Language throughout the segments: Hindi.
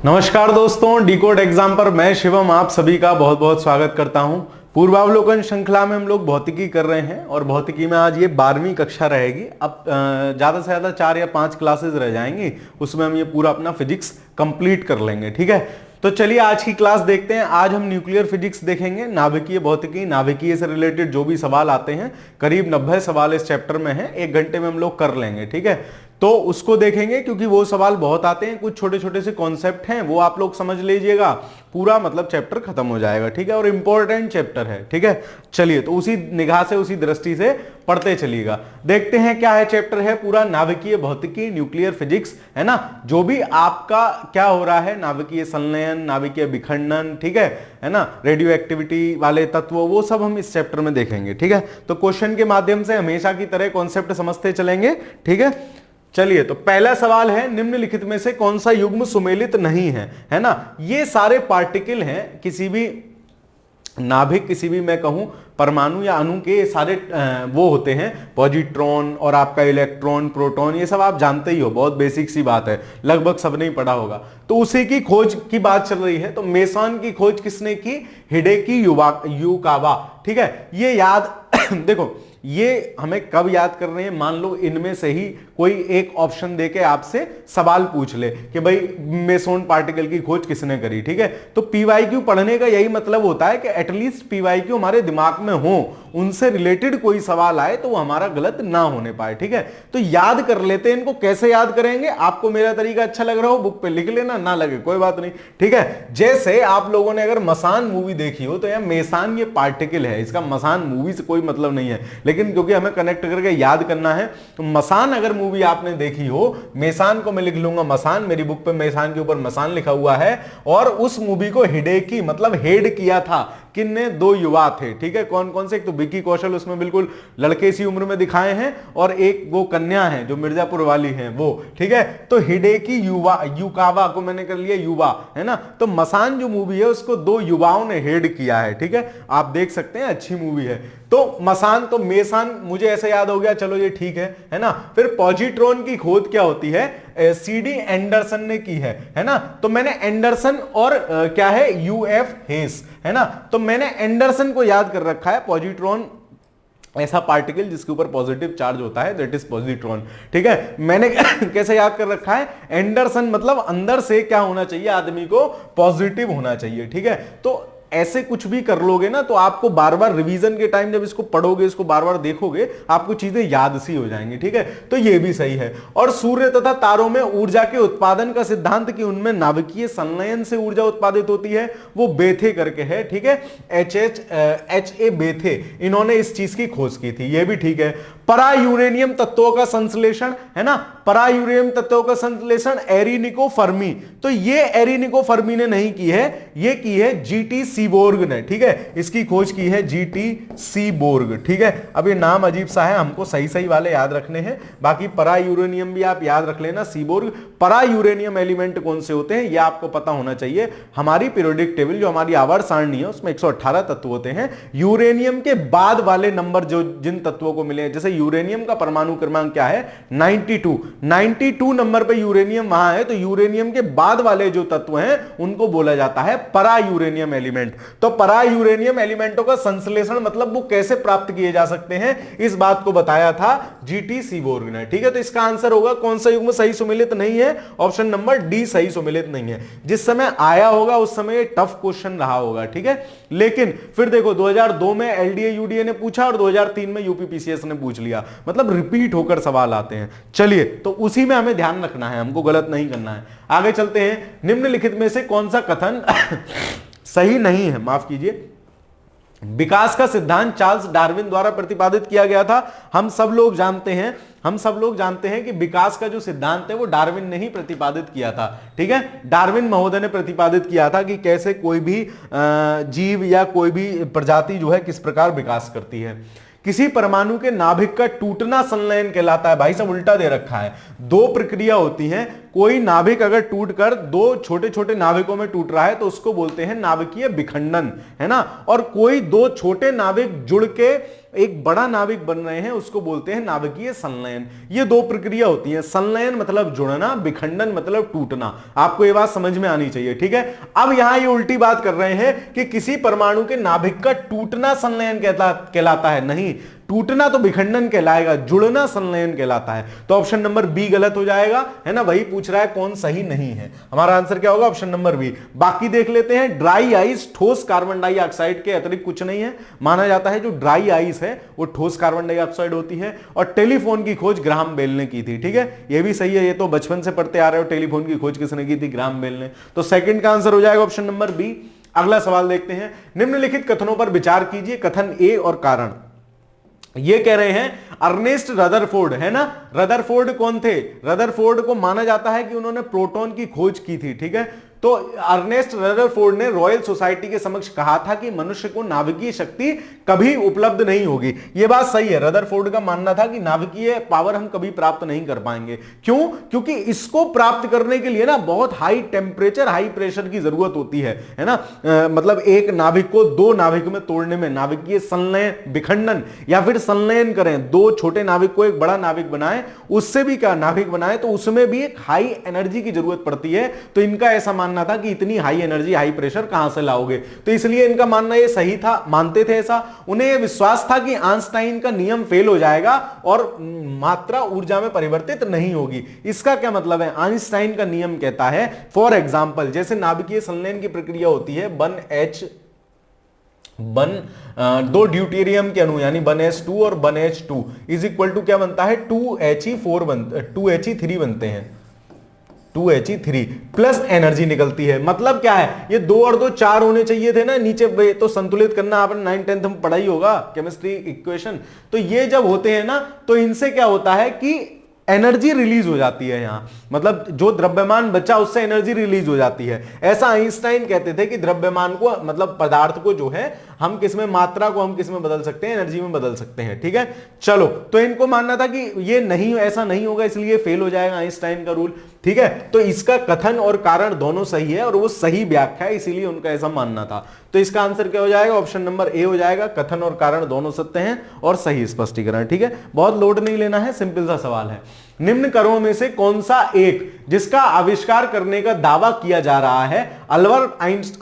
नमस्कार दोस्तों, डीकोड एग्जाम पर मैं शिवम आप सभी का बहुत बहुत स्वागत करता हूं। पूर्वावलोकन श्रृंखला में हम लोग भौतिकी कर रहे हैं और भौतिकी में आज ये 12वीं कक्षा रहेगी। अब ज़्यादा से ज़्यादा 4 या 5 क्लासेस रह जाएंगी, उसमें हम ये पूरा अपना फिजिक्स कंप्लीट कर लेंगे। ठीक है, तो चलिए आज की क्लास देखते हैं। आज हम न्यूक्लियर फिजिक्स देखेंगे, नाभिकीय भौतिकी, नाभिकीय से रिलेटेड जो भी सवाल आते हैं, करीब 90 सवाल इस चैप्टर में हैं, 1 घंटे में हम लोग कर लेंगे। ठीक है, तो उसको देखेंगे क्योंकि वो सवाल बहुत आते हैं, कुछ छोटे छोटे से कॉन्सेप्ट हैं वो आप लोग समझ लीजिएगा, पूरा मतलब चैप्टर खत्म हो जाएगा। ठीक है, और इंपॉर्टेंट चैप्टर है। ठीक है, चलिए तो उसी निगाह से उसी दृष्टि से पढ़ते चलिएगा। देखते हैं क्या है चैप्टर है पूरा नाभिकीय भौतिकी, न्यूक्लियर फिजिक्स, है ना। जो भी आपका क्या हो रहा है, नाभिकीय संलयन, नाभिकीय विखंडन, ठीक है ना, रेडियो एक्टिविटी वाले तत्व, वो सब हम इस चैप्टर में देखेंगे। ठीक है, तो क्वेश्चन के माध्यम से हमेशा की तरह कॉन्सेप्ट समझते चलेंगे। ठीक है, चलिए तो पहला सवाल है, निम्नलिखित में से कौन सा युग्म सुमेलित नहीं है ना। ये सारे पार्टिकल हैं, किसी भी नाभिक, किसी भी मैं कहूं परमाणु या अणु के सारे वो होते हैं, पॉजिट्रॉन और आपका इलेक्ट्रॉन, प्रोटॉन, ये सब आप जानते ही हो, बहुत बेसिक सी बात है, लगभग सबने ही पढ़ा होगा। तो उसी की खोज की बात चल रही है। तो मेसॉन की खोज किसने की? Hideki Yukawa. ठीक है, ये याद देखो, ये हमें कब याद कर रहे हैं, मान लो इनमें से ही कोई एक ऑप्शन देके आपसे सवाल पूछ ले कि भाई मेसोन पार्टिकल की खोज किसने करी। ठीक है, तो पीवाईक्यू पढ़ने का यही मतलब होता है कि एटलीस्ट पीवाईक्यू हमारे दिमाग में हो, उनसे रिलेटेड कोई सवाल आए तो वो हमारा गलत ना होने पाए। ठीक है, तो याद कर लेते हैं इनको। कैसे याद करेंगे? आपको मेरा तरीका अच्छा लग रहा हो बुक पे लिख लेना, ना लगे कोई बात नहीं। ठीक है, जैसे आप लोगों ने अगर मसान मूवी देखी हो तो यार मेसान ये पार्टिकल है, इसका मसान मूवी से कोई मतलब नहीं है, लेकिन क्योंकि हमें कनेक्ट करके याद करना है तो मसान अगर मूवी आपने देखी हो, मेसान को मैं लिख लूंगा मसान, मेरी बुक पे मेसान के ऊपर मसान लिखा हुआ है। और उस मूवी को हिडेकी मतलब हेड किया था किन्ने? 2 युवा थे। ठीक है, कौन कौन से? एक तो विकी कौशल उसमें बिल्कुल लड़के सी उम्र में दिखाए हैं, और एक वो कन्या है जो मिर्जापुर वाली है वो। ठीक है, तो हिडेकी युकावा को मैंने कर लिया युवा, है ना। तो मसान जो मूवी है उसको 2 युवाओं ने हेड किया है। ठीक है, आप देख सकते हैं, अच्छी मूवी है। तो मसान, तो मेसान मुझे ऐसे याद हो गया, चलो ये ठीक है ना। फिर पॉजिट्रॉन की खोज क्या होती है? सीडी एंडरसन ने की है ना। तो मैंने एंडरसन और क्या है, यूएफ हेस, है ना। तो मैंने एंडरसन को याद कर रखा है। पॉजिट्रॉन ऐसा पार्टिकल जिसके ऊपर पॉजिटिव चार्ज होता है, दैट इज पॉजिट्रॉन। ठीक है, मैंने कैसे याद कर रखा है? एंडरसन मतलब अंदर से क्या होना चाहिए, आदमी को पॉजिटिव होना चाहिए। ठीक है, तो ऐसे कुछ भी कर लोगे ना तो आपको बार बार रिवीजन के टाइम जब इसको पढ़ोगे, इसको बार बार देखोगे, आपको चीजें याद सी हो जाएंगी। ठीक है, तो ये भी सही है। और सूर्य तथा तारों में ऊर्जा के उत्पादन का सिद्धांत कि उनमें नाभिकीय संलयन से ऊर्जा उत्पादित होती है, वो बेथे करके है। ठीक है, एच ए बेथे, इन्होंने इस चीज की खोज की थी, ये भी ठीक है। परा यूरेनियम तत्वों का संश्लेषण, है ना, परा यूरेनियम तत्वों का संश्लेषण एरिनिको फर्मी, तो ये एरिनिको फर्मी ने नहीं की है, ये की है जीटी सीबोर्ग ने। ठीक है, इसकी खोज की है जीटी सीबोर्ग। ठीक है, अब ये नाम अजीब सा है, हमको सही सही वाले याद रखने हैं, बाकी परा यूरेनियम भी आप याद रख लेना, सीबोर्ग। परा यूरेनियम एलिमेंट कौन से होते हैं ये आपको पता होना चाहिए। हमारी पीरियोडिक टेबल जो हमारी आवर्त सारणी है उसमें 118 तत्व होते हैं। यूरेनियम के बाद वाले नंबर जो जिन तत्वों को मिले, जैसे यूरेनियम का परमाणु क्रमांक क्या है? 92 नंबर पे यूरेनियम वहां है, तो यूरेनियम के बाद वाले जो तत्व हैं उनको बोला जाता है परा यूरेनियम एलिमेंट। तो परा यूरेनियम एलिमेंटों का संश्लेषण मतलब वो कैसे प्राप्त किए जा सकते हैं, इस बात को बताया था जीटी सीबोर्ग ने। ठीक है, तो इसका आंसर होगा कौन सा युग्म सही सुमेलित नहीं है? ऑप्शन नंबर डी सही सुमेलित नहीं है। जिस समय आया होगा उस समय टफ क्वेश्चन रहा होगा। ठीक है, लेकिन फिर देखो 2002 में एलडीए यूडीए ने पूछा और 2003 में यूपीपीसीएस ने पूछ लिया, मतलब रिपीट होकर सवाल आते हैं। चलिए, तो उसी में हमें ध्यान रखना है, हमको गलत नहीं करना है। आगे चलते हैं। निम्नलिखित में से कौन सा कथन सही नहीं है, माफ कीजिए। विकास का सिद्धांत चार्ल्स डार्विन द्वारा प्रतिपादित किया गया था। हम सब लोग जानते हैं कि विकास का जो सिद्धांत है वो डार्विन ने ही प्रतिपादित किया था। ठीक है, डार्विन महोदय ने प्रतिपादित किया था कि कैसे कोई भी जीव या कोई भी प्रजाति जो है किस प्रकार विकास करती है। किसी परमाणु के नाभिक का टूटना संलयन कहलाता है। भाई साहब उल्टा दे रखा है, 2 प्रक्रिया होती हैं, कोई नाभिक अगर टूटकर दो छोटे छोटे नाभिकों में टूट रहा है तो उसको बोलते हैं नाभिकीय विखंडन, है ना। और कोई दो छोटे नाभिक जुड़ के एक बड़ा नाभिक बन रहे हैं उसको बोलते हैं नाभिकीय संलयन। ये दो प्रक्रिया होती है, संलयन मतलब जुड़ना, विखंडन मतलब टूटना। आपको ये बात समझ में आनी चाहिए, ठीक है। अब यहां ये उल्टी बात कर रहे हैं कि किसी परमाणु के नाभिक का टूटना संलयन कहलाता है, नहीं, टूटना तो विखंडन कहलाएगा, जुड़ना संलयन कहलाता है। तो ऑप्शन नंबर बी गलत हो जाएगा, है ना। वही पूछ रहा है कौन सही नहीं है, हमारा आंसर क्या होगा, ऑप्शन नंबर बी। बाकी देख लेते हैं, ड्राई आइस ठोस कार्बन डाइऑक्साइड के अतिरिक्त कुछ नहीं है। माना जाता है जो ड्राई आइस है वो ठोस कार्बन डाइऑक्साइड होती है। और टेलीफोन की खोज ग्राहम बेल ने की थी, ठीक है, ये भी सही है, ये तो बचपन से पढ़ते आ रहे हो। टेलीफोन की खोज किसने की थी, ग्राहम बेल ने। तो सेकंड का आंसर हो जाएगा ऑप्शन नंबर बी। अगला सवाल देखते हैं, निम्नलिखित कथनों पर विचार कीजिए, कथन ए और कारण। ये कह रहे हैं अर्नेस्ट रदरफोर्ड, है ना। रदरफोर्ड कौन थे, रदरफोर्ड को माना जाता है कि उन्होंने प्रोटॉन की खोज की थी, ठीक है। तो अर्नेस्ट रदरफोर्ड ने रॉयल सोसाइटी के समक्ष कहा था कि मनुष्य को नाभिकीय शक्ति कभी उपलब्ध नहीं होगी। यह बात सही है, रदरफोर्ड का मानना था कि नाभिकीय पावर हम कभी प्राप्त नहीं कर पाएंगे। क्यों, क्योंकि इसको प्राप्त करने के लिए ना बहुत हाई टेम्परेचर हाई प्रेशर की जरूरत होती है ना। मतलब एक नाभिक को दो नाभिक में तोड़ने में नाभिकीय संलयन, विखंडन या फिर संलयन करें, दो छोटे नाभिक को एक बड़ा नाभिक बनाए, उससे भी क्या नाभिक बनाए, तो उसमें भी एक हाई एनर्जी की जरूरत पड़ती है। तो इनका ऐसा मानना था कि इतनी हाई एनर्जी हाई प्रेशर कहां से लाओगे, तो इसलिए इनका मानना ये सही था, मानते थे ऐसा। उन्हें यह विश्वास था कि आइंस्टाइन का नियम फेल हो जाएगा और मात्रा ऊर्जा में परिवर्तित नहीं होगी। इसका क्या मतलब है, आइंस्टाइन का नियम कहता है, फॉर एग्जांपल जैसे नाभिकीय संलयन की प्रक्रिया होती है, दो ड्यूटेरियम के अणु यानी 1s2 और 1h2 इज इक्वल टू क्या बनता है, 2he3 बनते हैं, 2he3 प्लस एनर्जी निकलती है। मतलब क्या है, ये 2 और 2 4 होने चाहिए थे ना नीचे, तो संतुलित करना आपने 9th 10th में पढ़ा ही होगा केमिस्ट्री इक्वेशन। तो ये जब होते हैं ना तो इनसे क्या होता है कि एनर्जी रिलीज हो जाती है यहां, मतलब जो द्रव्यमान बचा उससे एनर्जी रिलीज हो जाती है। ऐसा आइंस्टाइन कहते थे कि द्रव्यमान को, मतलब पदार्थ को जो है हम किसमें, मात्रा को हम किसमें बदल सकते हैं, एनर्जी में बदल सकते हैं, ठीक है। चलो, तो इनको मानना था कि ये नहीं, ऐसा नहीं होगा, इसलिए फेल हो जाएगा आइंस्टाइन का रूल, ठीक है। तो इसका कथन और कारण दोनों सही है और वो सही व्याख्या है, इसीलिए उनका ऐसा मानना था। तो इसका आंसर क्या हो जाएगा, ऑप्शन नंबर ए हो जाएगा, कथन और कारण दोनों सत्य हैं और सही स्पष्टीकरण, ठीक है। बहुत लोड नहीं लेना है, सिंपल सा सवाल है। निम्न करों में से कौन सा एक जिसका आविष्कार करने का दावा किया जा रहा है अल्बर्ट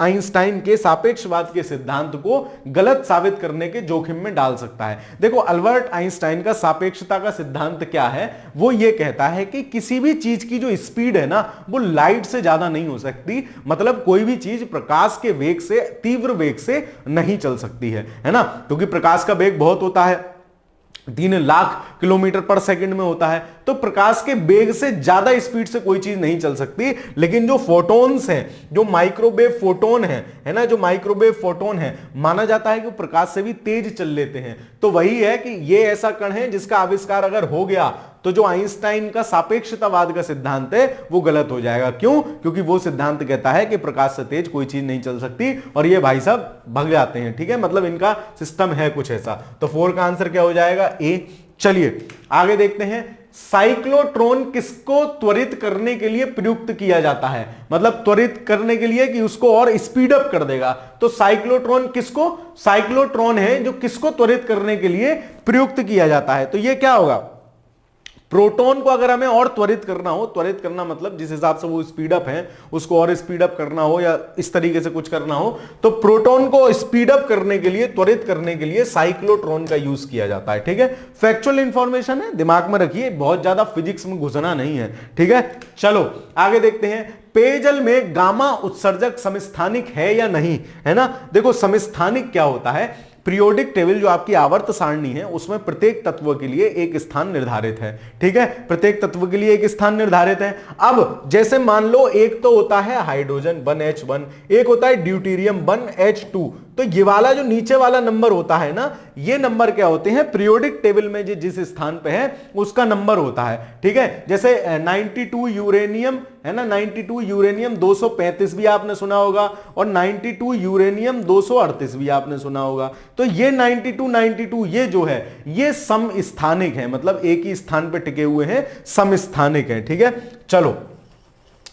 आइंस्टाइन के सापेक्षवाद के सिद्धांत को गलत साबित करने के जोखिम में डाल सकता है। देखो, अल्बर्ट आइंस्टाइन का सापेक्षता का सिद्धांत क्या है, वो ये कहता है कि किसी भी चीज की जो स्पीड है ना वो लाइट से ज्यादा नहीं हो सकती, मतलब कोई भी चीज प्रकाश के वेग से, तीव्र वेग से नहीं चल सकती है ना, क्योंकि प्रकाश का वेग बहुत होता है, 3 लाख किलोमीटर पर सेकंड में होता है। तो प्रकाश के वेग से ज्यादा स्पीड से कोई चीज नहीं चल सकती। लेकिन जो फोटोन्स हैं, जो माइक्रोवेव फोटोन है ना, जो माइक्रोवेव फोटोन है, माना जाता है कि प्रकाश से भी तेज चल लेते हैं। तो वही है कि ये ऐसा कण है जिसका आविष्कार अगर हो गया तो जो आइंस्टाइन का सापेक्षतावाद का सिद्धांत है वो गलत हो जाएगा। क्यों, क्योंकि वो सिद्धांत कहता है कि प्रकाश से तेज कोई चीज नहीं चल सकती और ये भाई साहब भग जाते हैं, ठीक है, मतलब इनका सिस्टम है कुछ ऐसा। तो 4 का आंसर क्या हो जाएगा, ए। चलिए आगे देखते हैं, साइक्लोट्रॉन किसको त्वरित करने के लिए प्रयुक्त किया जाता है, मतलब त्वरित करने के लिए कि उसको और स्पीड अप कर देगा। तो साइक्लोट्रॉन किसको, साइक्लोट्रॉन है जो किसको त्वरित करने के लिए प्रयुक्त किया जाता है। तो ये क्या होगा, प्रोटॉन को अगर हमें और त्वरित करना हो, त्वरित करना मतलब जिस हिसाब से वो स्पीड अप है उसको और स्पीड अप करना हो या इस तरीके से कुछ करना हो, तो प्रोटॉन को स्पीड अप करने के लिए, त्वरित करने के लिए साइक्लोट्रॉन का यूज किया जाता है, ठीक है। फैक्चुअल इंफॉर्मेशन है, दिमाग में रखिए, बहुत ज्यादा फिजिक्स में घुसना नहीं है, ठीक है। चलो आगे देखते हैं, पेयजल में गामा उत्सर्जक समस्थानिक है या नहीं, है ना। देखो समस्थानिक क्या होता है, पीरियोडिक टेबल जो आपकी आवर्त सारणी है उसमें प्रत्येक तत्व के लिए एक स्थान निर्धारित है, ठीक है, प्रत्येक तत्व के लिए एक स्थान निर्धारित है। अब जैसे मान लो एक तो होता है हाइड्रोजन 1H1, एक होता है ड्यूटेरियम 1H2, तो ये वाला जो नीचे वाला नंबर होता है ना, ये नंबर क्या होते हैं, पीरियोडिक टेबल में जिस स्थान पे है उसका नंबर होता है, ठीक है। जैसे 92 यूरेनियम है ना, 92 यूरेनियम 235 भी आपने सुना होगा और 92 यूरेनियम 238 भी आपने सुना होगा। तो ये 92 ये जो है ये समस्थानिक है, मतलब एक ही स्थान पे टिके हुए हैं, समस्थानिक है, ठीक है। चलो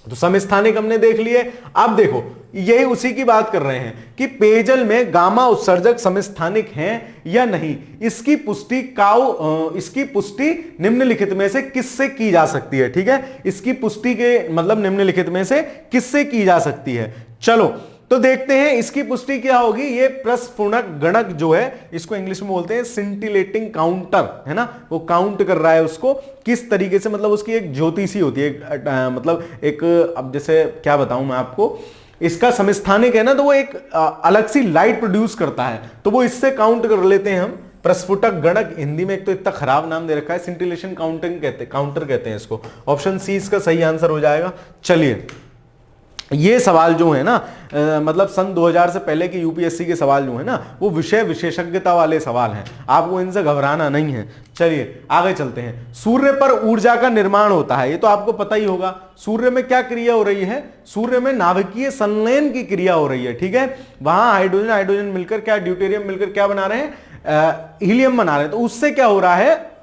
तो समस्थानिक हमने देख लिए। अब देखो यही उसी की बात कर रहे हैं कि पेयजल में गामा उत्सर्जक समस्थानिक हैं या नहीं, इसकी पुष्टि निम्नलिखित में से किससे की जा सकती है। ठीक है, इसकी पुष्टि के मतलब निम्नलिखित में से किससे की जा सकती है। चलो तो देखते हैं इसकी पुष्टि क्या होगी। ये प्रस्फुटक गणक जो है, इसको इंग्लिश में बोलते हैं सिंटिलेटिंग काउंटर, है ना, वो काउंट कर रहा है उसको किस तरीके से, मतलब उसकी एक ज्योति सी होती है, मतलब एक, अब जैसे क्या बताऊं मैं आपको, इसका समस्थानिक है ना, तो वो एक अलग सी लाइट प्रोड्यूस करता है, तो वो इससे काउंट कर लेते हैं हम। प्रस्फुटक गणक, हिंदी में एक तो इतना खराब नाम दे रखा है, सिंटिलेशन काउंटर कहते हैं इसको। ऑप्शन सी इसका सही आंसर हो जाएगा। चलिए ये सवाल जो है ना, मतलब सन 2000 से पहले के यूपीएससी के सवाल जो है ना, वो विषय विशेषज्ञता वाले सवाल हैं, आपको इनसे घबराना नहीं है। चलिए आगे चलते हैं। सूर्य पर ऊर्जा का निर्माण होता है, ये तो आपको पता ही होगा। सूर्य में क्या क्रिया हो रही है, सूर्य में नाभिकीय संलयन की क्रिया हो रही है। ठीक है, वहां हाइड्रोजन मिलकर क्या, ड्यूटेरियम मिलकर क्या बना रहे हैं, हीलियम बना रहे हैं। तो उससे क्या हो रहा है,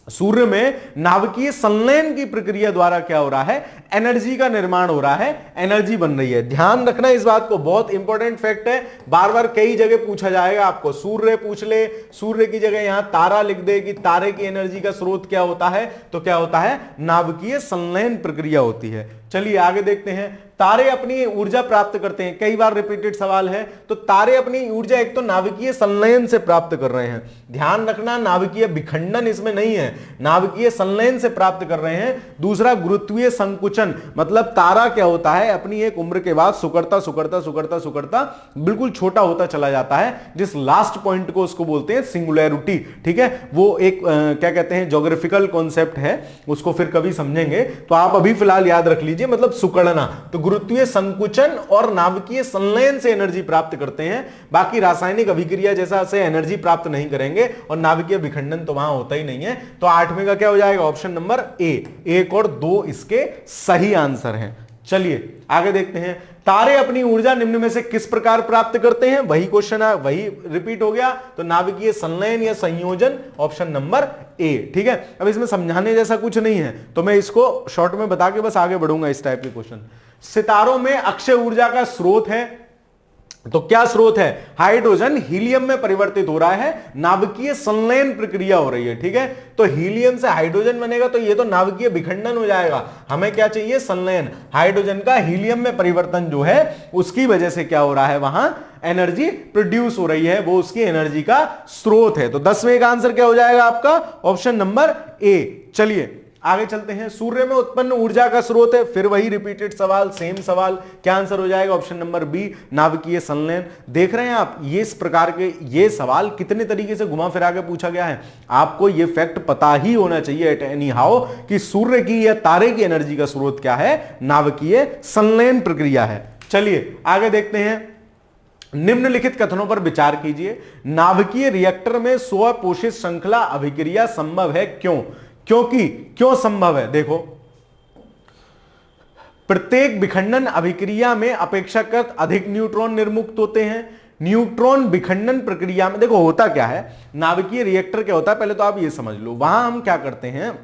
सूर्य में नाभिकीय संलयन की प्रक्रिया द्वारा क्या हो रहा है, एनर्जी का निर्माण हो रहा है, एनर्जी बन रही है। ध्यान रखना इस बात को, बहुत इंपॉर्टेंट फैक्ट है, बार बार कई जगह पूछा जाएगा आपको। सूर्य पूछ ले, सूर्य की जगह यहां तारा लिख दे कि तारे की एनर्जी का स्रोत क्या होता है, तो क्या होता है, नाभिकीय संलयन प्रक्रिया होती है। चलिए आगे देखते हैं। तारे अपनी ऊर्जा प्राप्त करते हैं, कई बार रिपीटेड सवाल है। तो तारे अपनी ऊर्जा एक तो नाभिकीय संलयन से प्राप्त कर रहे हैं, ध्यान रखना नाभिकीय विखंडन इसमें नहीं है, नाभिकीय संलयन से प्राप्त कर रहे हैं। दूसरा गुरुत्वीय संकुचन, मतलब तारा क्या होता है, अपनी एक उम्र के बाद सुकड़ता सुकड़ता सुकड़ता सुकड़ता बिल्कुल छोटा होता चला जाता है, जिस लास्ट पॉइंट को उसको बोलते हैं सिंगुलैरिटी। ठीक है, वो एक क्या कहते हैं, ज्योग्राफिकल कॉन्सेप्ट है, उसको फिर कभी समझेंगे, तो आप अभी फिलहाल याद रख लीजिए, मतलब सुकड़ना। तो गुरुत्वीय संकुचन और नाभिकीय संलयन से एनर्जी प्राप्त करते हैं, बाकी रासायनिक अभिक्रिया जैसा से एनर्जी प्राप्त नहीं करेंगे, और नाभिकीय विखंडन तो वहां होता ही नहीं है। तो 8वें का क्या हो जाएगा, ऑप्शन नंबर ए, 1 और 2 इसके सही आंसर हैं। चलिए आगे देखते हैं। तारे अपनी ऊर्जा निम्न में से किस प्रकार प्राप्त करते हैं, वही क्वेश्चन है, वही रिपीट हो गया। तो नाभिकीय संलयन या संयोजन, ऑप्शन नंबर ए। ठीक है, अब इसमें समझाने जैसा कुछ नहीं है, तो मैं इसको शॉर्ट में बता के बस आगे बढ़ूंगा। इस टाइप के क्वेश्चन, सितारों में अक्षय ऊर्जा का स्रोत है, तो क्या स्रोत है, हाइड्रोजन हीलियम में परिवर्तित हो रहा है, नाभिकीय संलयन प्रक्रिया हो रही है। ठीक है, तो हीलियम से हाइड्रोजन बनेगा, तो ये तो नाभिकीय विखंडन हो जाएगा। हमें क्या चाहिए, संलयन, हाइड्रोजन का हीलियम में परिवर्तन जो है, उसकी वजह से क्या हो रहा है, वहां एनर्जी प्रोड्यूस हो रही है, वो उसकी एनर्जी का स्रोत है। तो 10वें का आंसर क्या हो जाएगा आपका, ऑप्शन नंबर ए। चलिए आगे चलते हैं। सूर्य में उत्पन्न ऊर्जा का स्रोत है, फिर वही रिपीटेड सवाल, सेम सवाल, क्या आंसर हो जाएगा, ऑप्शन नंबर बी, नाभिकीय संलयन। देख रहे हैं आप, ये इस प्रकार के ये सवाल कितने तरीके से घुमा फिरा के पूछा गया है। आपको ये फैक्ट पता ही होना चाहिए एट एनी हाउ कि सूर्य की या तारे की एनर्जी का स्रोत क्या है, नाभिकीय संलयन प्रक्रिया है। चलिए आगे देखते हैं। निम्नलिखित कथनों पर विचार कीजिए। नाभिकीय रिएक्टर में स्वपोषित श्रृंखला अभिक्रिया संभव है, क्यों? क्योंकि क्यों संभव है, देखो, प्रत्येक विखंडन अभिक्रिया में अपेक्षाकृत अधिक न्यूट्रॉन निर्मुक्त होते हैं। न्यूट्रॉन विखंडन प्रक्रिया में देखो होता क्या है, नाभिकीय रिएक्टर क्या होता है, पहले तो आप ये समझ लो। वहां हम क्या करते हैं,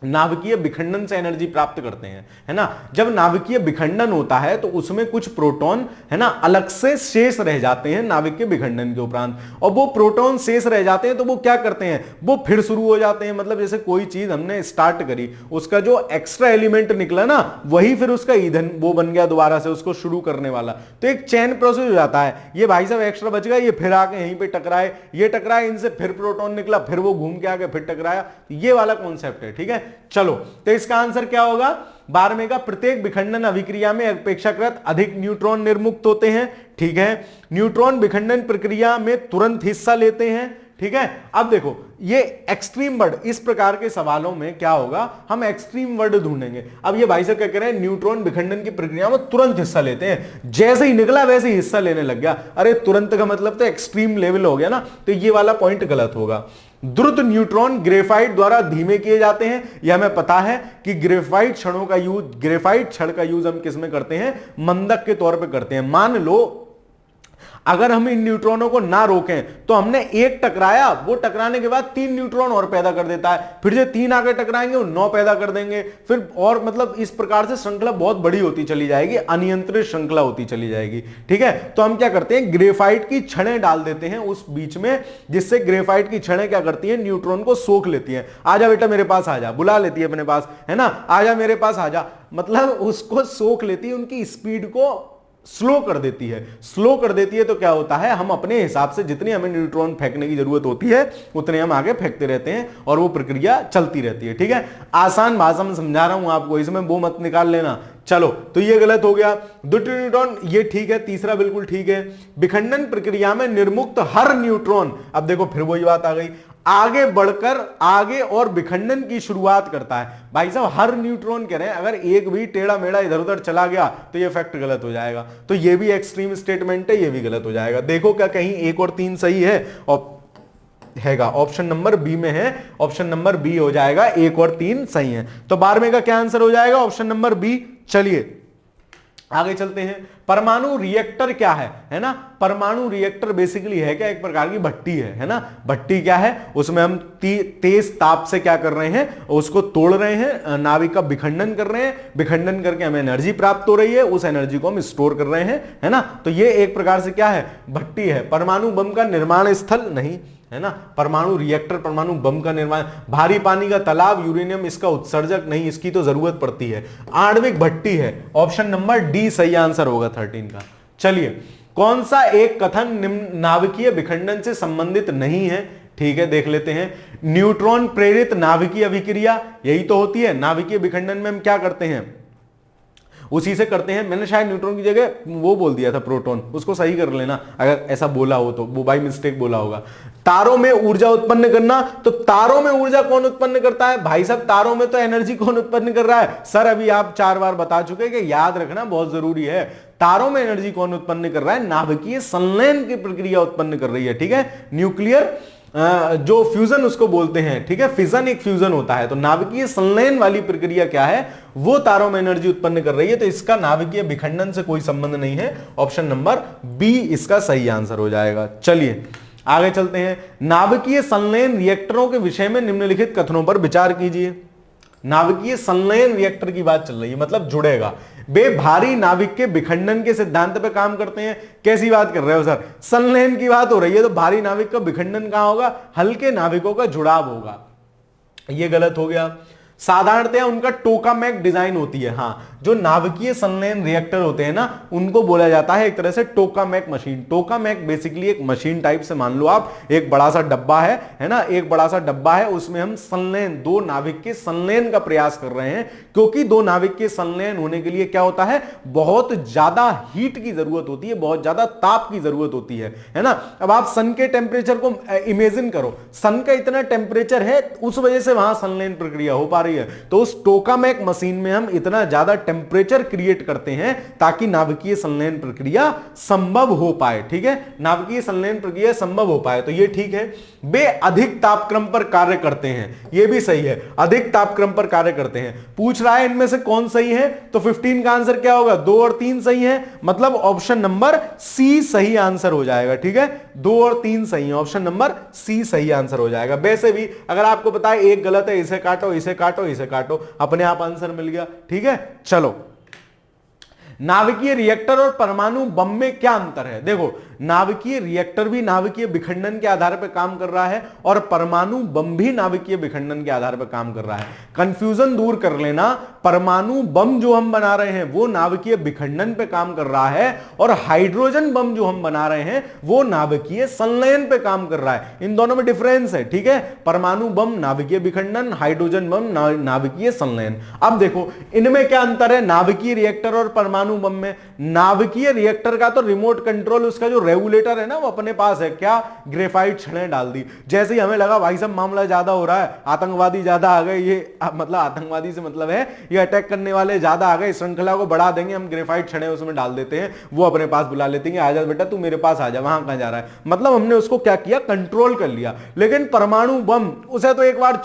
नाभिकीय विखंडन से एनर्जी प्राप्त करते हैं, है ना। जब नाभिकीय विखंडन होता है तो उसमें कुछ प्रोटॉन, है ना, अलग से शेष रह जाते हैं नाभिकीय विखंडन के उपरांत, और वो प्रोटॉन शेष रह जाते हैं तो वो क्या करते हैं, वो फिर शुरू हो जाते हैं। मतलब जैसे कोई चीज हमने स्टार्ट करी, उसका जो एक्स्ट्रा एलिमेंट निकला ना, वही फिर उसका ईंधन वो बन गया दोबारा से उसको शुरू करने वाला। तो एक चेन प्रोसेस हो जाता है। ये भाई साहब एक्स्ट्रा बच गया, ये फिर आके यहीं पे टकराए, ये टकराए, इनसे फिर प्रोटॉन निकला, फिर वो घूम के आके फिर टकराया। ये वाला कॉन्सेप्ट है। ठीक है, चलो तो इसका आंसर क्या होगा, 12वें का, प्रत्येक विखंडन अभिक्रिया में अपेक्षाकृत अधिक न्यूट्रॉन निर्मुक्त होते हैं। ठीक है, न्यूट्रॉन विखंडन प्रक्रिया में तुरंत हिस्सा लेते हैं। ठीक है, अब देखो ये एक्सट्रीम वर्ड, इस प्रकार के सवालों में क्या होगा, हम एक्सट्रीम वर्ड ढूंढेंगे। अब ये भाई साहब क्या कह रहे हैं, न्यूट्रॉन विखंडन की प्रक्रिया में तुरंत हिस्सा लेते हैं, जैसे ही निकला वैसे ही हिस्सा लेने लग गया। अरे तुरंत का मतलब तो एक्सट्रीम लेवल हो गया ना, तो ये वाला पॉइंट गलत होगा। द्रुत न्यूट्रॉन ग्रेफाइट द्वारा धीमे किए जाते हैं, यह हमें पता है कि ग्रेफाइट छड़ का यूज हम किस में करते हैं, मंदक के तौर पे करते हैं। मान लो अगर हम इन न्यूट्रॉनों को ना रोकें तो हमने एक टकराया, वो टकराने के बाद 3 न्यूट्रॉन और पैदा कर देता है, फिर जो 3 आगे टकराएंगे वो 9 पैदा कर देंगे, फिर और मतलब इस प्रकार से श्रृंखला बहुत बड़ी होती चली जाएगी, अनियंत्रित श्रृंखला होती चली जाएगी। ठीक है, तो हम क्या करते हैं, ग्रेफाइट की छड़ें डाल देते हैं उस बीच में, जिससे ग्रेफाइट की छड़ें क्या करती हैं, न्यूट्रॉन को सोख लेती हैं। आजा बेटा मेरे पास आजा, बुला लेती है अपने पास, है ना, आजा मेरे पास आजा, मतलब उसको सोख लेती है, उनकी स्पीड को स्लो कर देती है। स्लो कर देती है तो क्या होता है, हम अपने हिसाब से जितनी हमें न्यूट्रॉन फेंकने की जरूरत होती है उतने हम आगे फेंकते रहते हैं और वो प्रक्रिया चलती रहती है। ठीक है, आसान भाषा में समझा रहा हूं आपको, इसमें वो मत निकाल लेना। चलो, तो ये गलत हो गया। द्वितीय न्यूट्रॉन ये ठीक है, तीसरा बिल्कुल ठीक है। विखंडन प्रक्रिया में निर्मुक्त हर न्यूट्रॉन, अब देखो फिर वही बात आ गई, आगे बढ़कर आगे और विखंडन की शुरुआत करता है। भाई साहब हर न्यूट्रॉन कह रहे हैं, अगर एक भी टेढ़ा मेढ़ा इधर उधर चला गया तो ये फैक्ट गलत हो जाएगा, तो ये भी एक्सट्रीम स्टेटमेंट है, ये भी गलत हो जाएगा। देखो क्या कहीं 1 और 3 सही है, और हैगा ऑप्शन नंबर बी में है, ऑप्शन नंबर बी हो जाएगा, 1 और 3 सही है। तो 12वें का क्या आंसर हो जाएगा, ऑप्शन नंबर बी। चलिए आगे चलते हैं। परमाणु रिएक्टर क्या है ना, परमाणु रिएक्टर बेसिकली है क्या, एक प्रकार की भट्टी है ना। भट्टी क्या है, उसमें हम तेज ताप से क्या कर रहे हैं, उसको तोड़ रहे हैं, नाभिक का विखंडन कर रहे हैं, विखंडन करके हमें एनर्जी प्राप्त हो रही है, उस एनर्जी को हम स्टोर कर रहे हैं, है ना। तो ये एक प्रकार से क्या है, भट्टी है। परमाणु बम का निर्माण स्थल नहीं, है ना, परमाणु रिएक्टर परमाणु बम का निर्माण, भारी पानी का तालाब, यूरेनियम इसका उत्सर्जक नहीं, इसकी तो जरूरत पड़ती है। आणविक भट्टी है, ऑप्शन नंबर डी सही आंसर होगा 13 का। चलिए, कौन सा एक कथन निम्न नाभिकीय विखंडन से संबंधित नहीं है, ठीक है देख लेते हैं। न्यूट्रॉन प्रेरित नाभिकीय अभिक्रिया, यही तो होती है नाभिकीय विखंडन में हम क्या करते हैं, उसी से करते हैं। मैंने शायद न्यूट्रॉन की जगह वो बोल दिया था प्रोटॉन, उसको सही कर लेना अगर ऐसा बोला हो तो, वो बाय मिस्टेक बोला होगा। तारों में ऊर्जा उत्पन्न करना, तो तारों में ऊर्जा कौन उत्पन्न करता है, भाई साहब तारों में तो एनर्जी कौन उत्पन्न कर रहा है, सर अभी आप 4 बार बता चुके कि याद रखना बहुत जरूरी है। तारों में एनर्जी कौन उत्पन्न कर रहा है, नाभिकीय संलयन की प्रक्रिया उत्पन्न कर रही है। ठीक है, न्यूक्लियर जो फ्यूजन उसको बोलते हैं, ठीक है, फिजन एक फ्यूजन होता है, तो नाभिकीय संलयन वाली प्रक्रिया क्या है, वो तारों में एनर्जी उत्पन्न कर रही है, तो इसका नाभिकीय विखंडन से कोई संबंध नहीं है, ऑप्शन नंबर बी इसका सही आंसर हो जाएगा। चलिए आगे चलते हैं। नाभिकीय संलयन रिएक्टरों के विषय में निम्नलिखित कथनों पर विचार कीजिए। नाभिकीय संलयन रिएक्टर की बात चल रही है, मतलब जुड़ेगा, वे भारी नाभिक के विखंडन के सिद्धांत पे काम करते हैं। कैसी बात कर रहे हो सर, संलयन की बात हो रही है तो भारी नाभिक का विखंडन कहां होगा, हल्के नाभिकों का जुड़ाव होगा, ये गलत हो गया। साधारणतया उनका टोकामैक डिजाइन होती है। हाँ, जो नाभिकीय संलयन रिएक्टर होते हैं ना, उनको बोला जाता है एक तरह से टोकामैक मशीन। टोकामैक बेसिकली एक मशीन टाइप से मान लो आप, एक बड़ा सा डब्बा है ना, एक बड़ा सा डब्बा है, उसमें हम संलयन, 2 नाभिक के संलयन का प्रयास कर रहे हैं, क्योंकि 2 नाभिक के संलयन होने के लिए क्या होता है, बहुत ज्यादा हीट की जरूरत होती है, बहुत ज्यादा ताप की जरूरत होती है ना। अब आप सन के टेम्परेचर को इमेजिन करो, सन का इतना टेम्परेचर है, उस वजह से वहां संलयन प्रक्रिया हो पा रही है, तो उस टोकामैक मशीन में हम इतना ज्यादा टेम्परेचर क्रिएट करते हैं ताकि नाभिकीय संलयन प्रक्रिया संभव हो पाए। ठीक है, नाभिकीय संलयन प्रक्रिया संभव हो पाए, तो ये ठीक है। वे अधिक तापक्रम पर कार्य करते हैं, ये भी सही है, अधिक तापक्रम पर कार्य करते हैं। पूछ रहा है इनमें से कौन सही है, तो 15 का आंसर क्या होगा, 2 और 3 सही है, मतलब ऑप्शन नंबर सी सही आंसर हो जाएगा। ठीक है, 2 और 3 सही है, ऑप्शन नंबर सी सही आंसर हो जाएगा। वैसे भी अगर आपको पता है एक गलत है, इसे काटो इसे काटो इसे काटो, अपने आप आंसर मिल गया। ठीक है, चलो, नाभिकीय रिएक्टर और परमाणु बम में क्या अंतर है। देखो, नाभिकीय रिएक्टर भी नाभिकीय विखंडन के आधार पर काम कर रहा है और परमाणु बम भी नाभिकीय विखंडन के आधार पर काम कर रहा है। कंफ्यूजन दूर कर लेना, परमाणु बम जो हम बना रहे हैं वो नाभिकीय विखंडन पे काम कर रहा है, और हाइड्रोजन बम जो हम बना रहे हैं वो नाभिकीय संलयन पे काम कर रहा है। इन दोनों में डिफरेंस है। ठीक है, परमाणु बम नाभिकीय विखंडन, हाइड्रोजन बम नाभिकीय संलयन। अब देखो इनमें क्या अंतर है, नाभिकीय रिएक्टर और परमाणु बम में। नाभिकीय रिएक्टर का तो रिमोट कंट्रोल, उसका जो रेगुलेटर है ना वो अपने पास है, क्या, ग्रेफाइट छड़ें डाल दी। जैसे ही हमें लगा भाई साहब मामला ज्यादा हो रहा है, आतंकवादी ज्यादा आ गए, ये मतलब आतंकवादी से मतलब है ये अटैक करने वाले ज्यादा आ गए, श्रृंखला को बढ़ा देंगे, हम ग्रेफाइट छड़ें उसमें डाल देते हैं, वो अपने पास बुला लेते हैं, आजा बेटा तू मेरे पास आजा, वहां कहां जा रहा है, मतलब हमने उसको क्या किया, कंट्रोल कर लिया। लेकिन परमाणु बम, उसे तो एक बार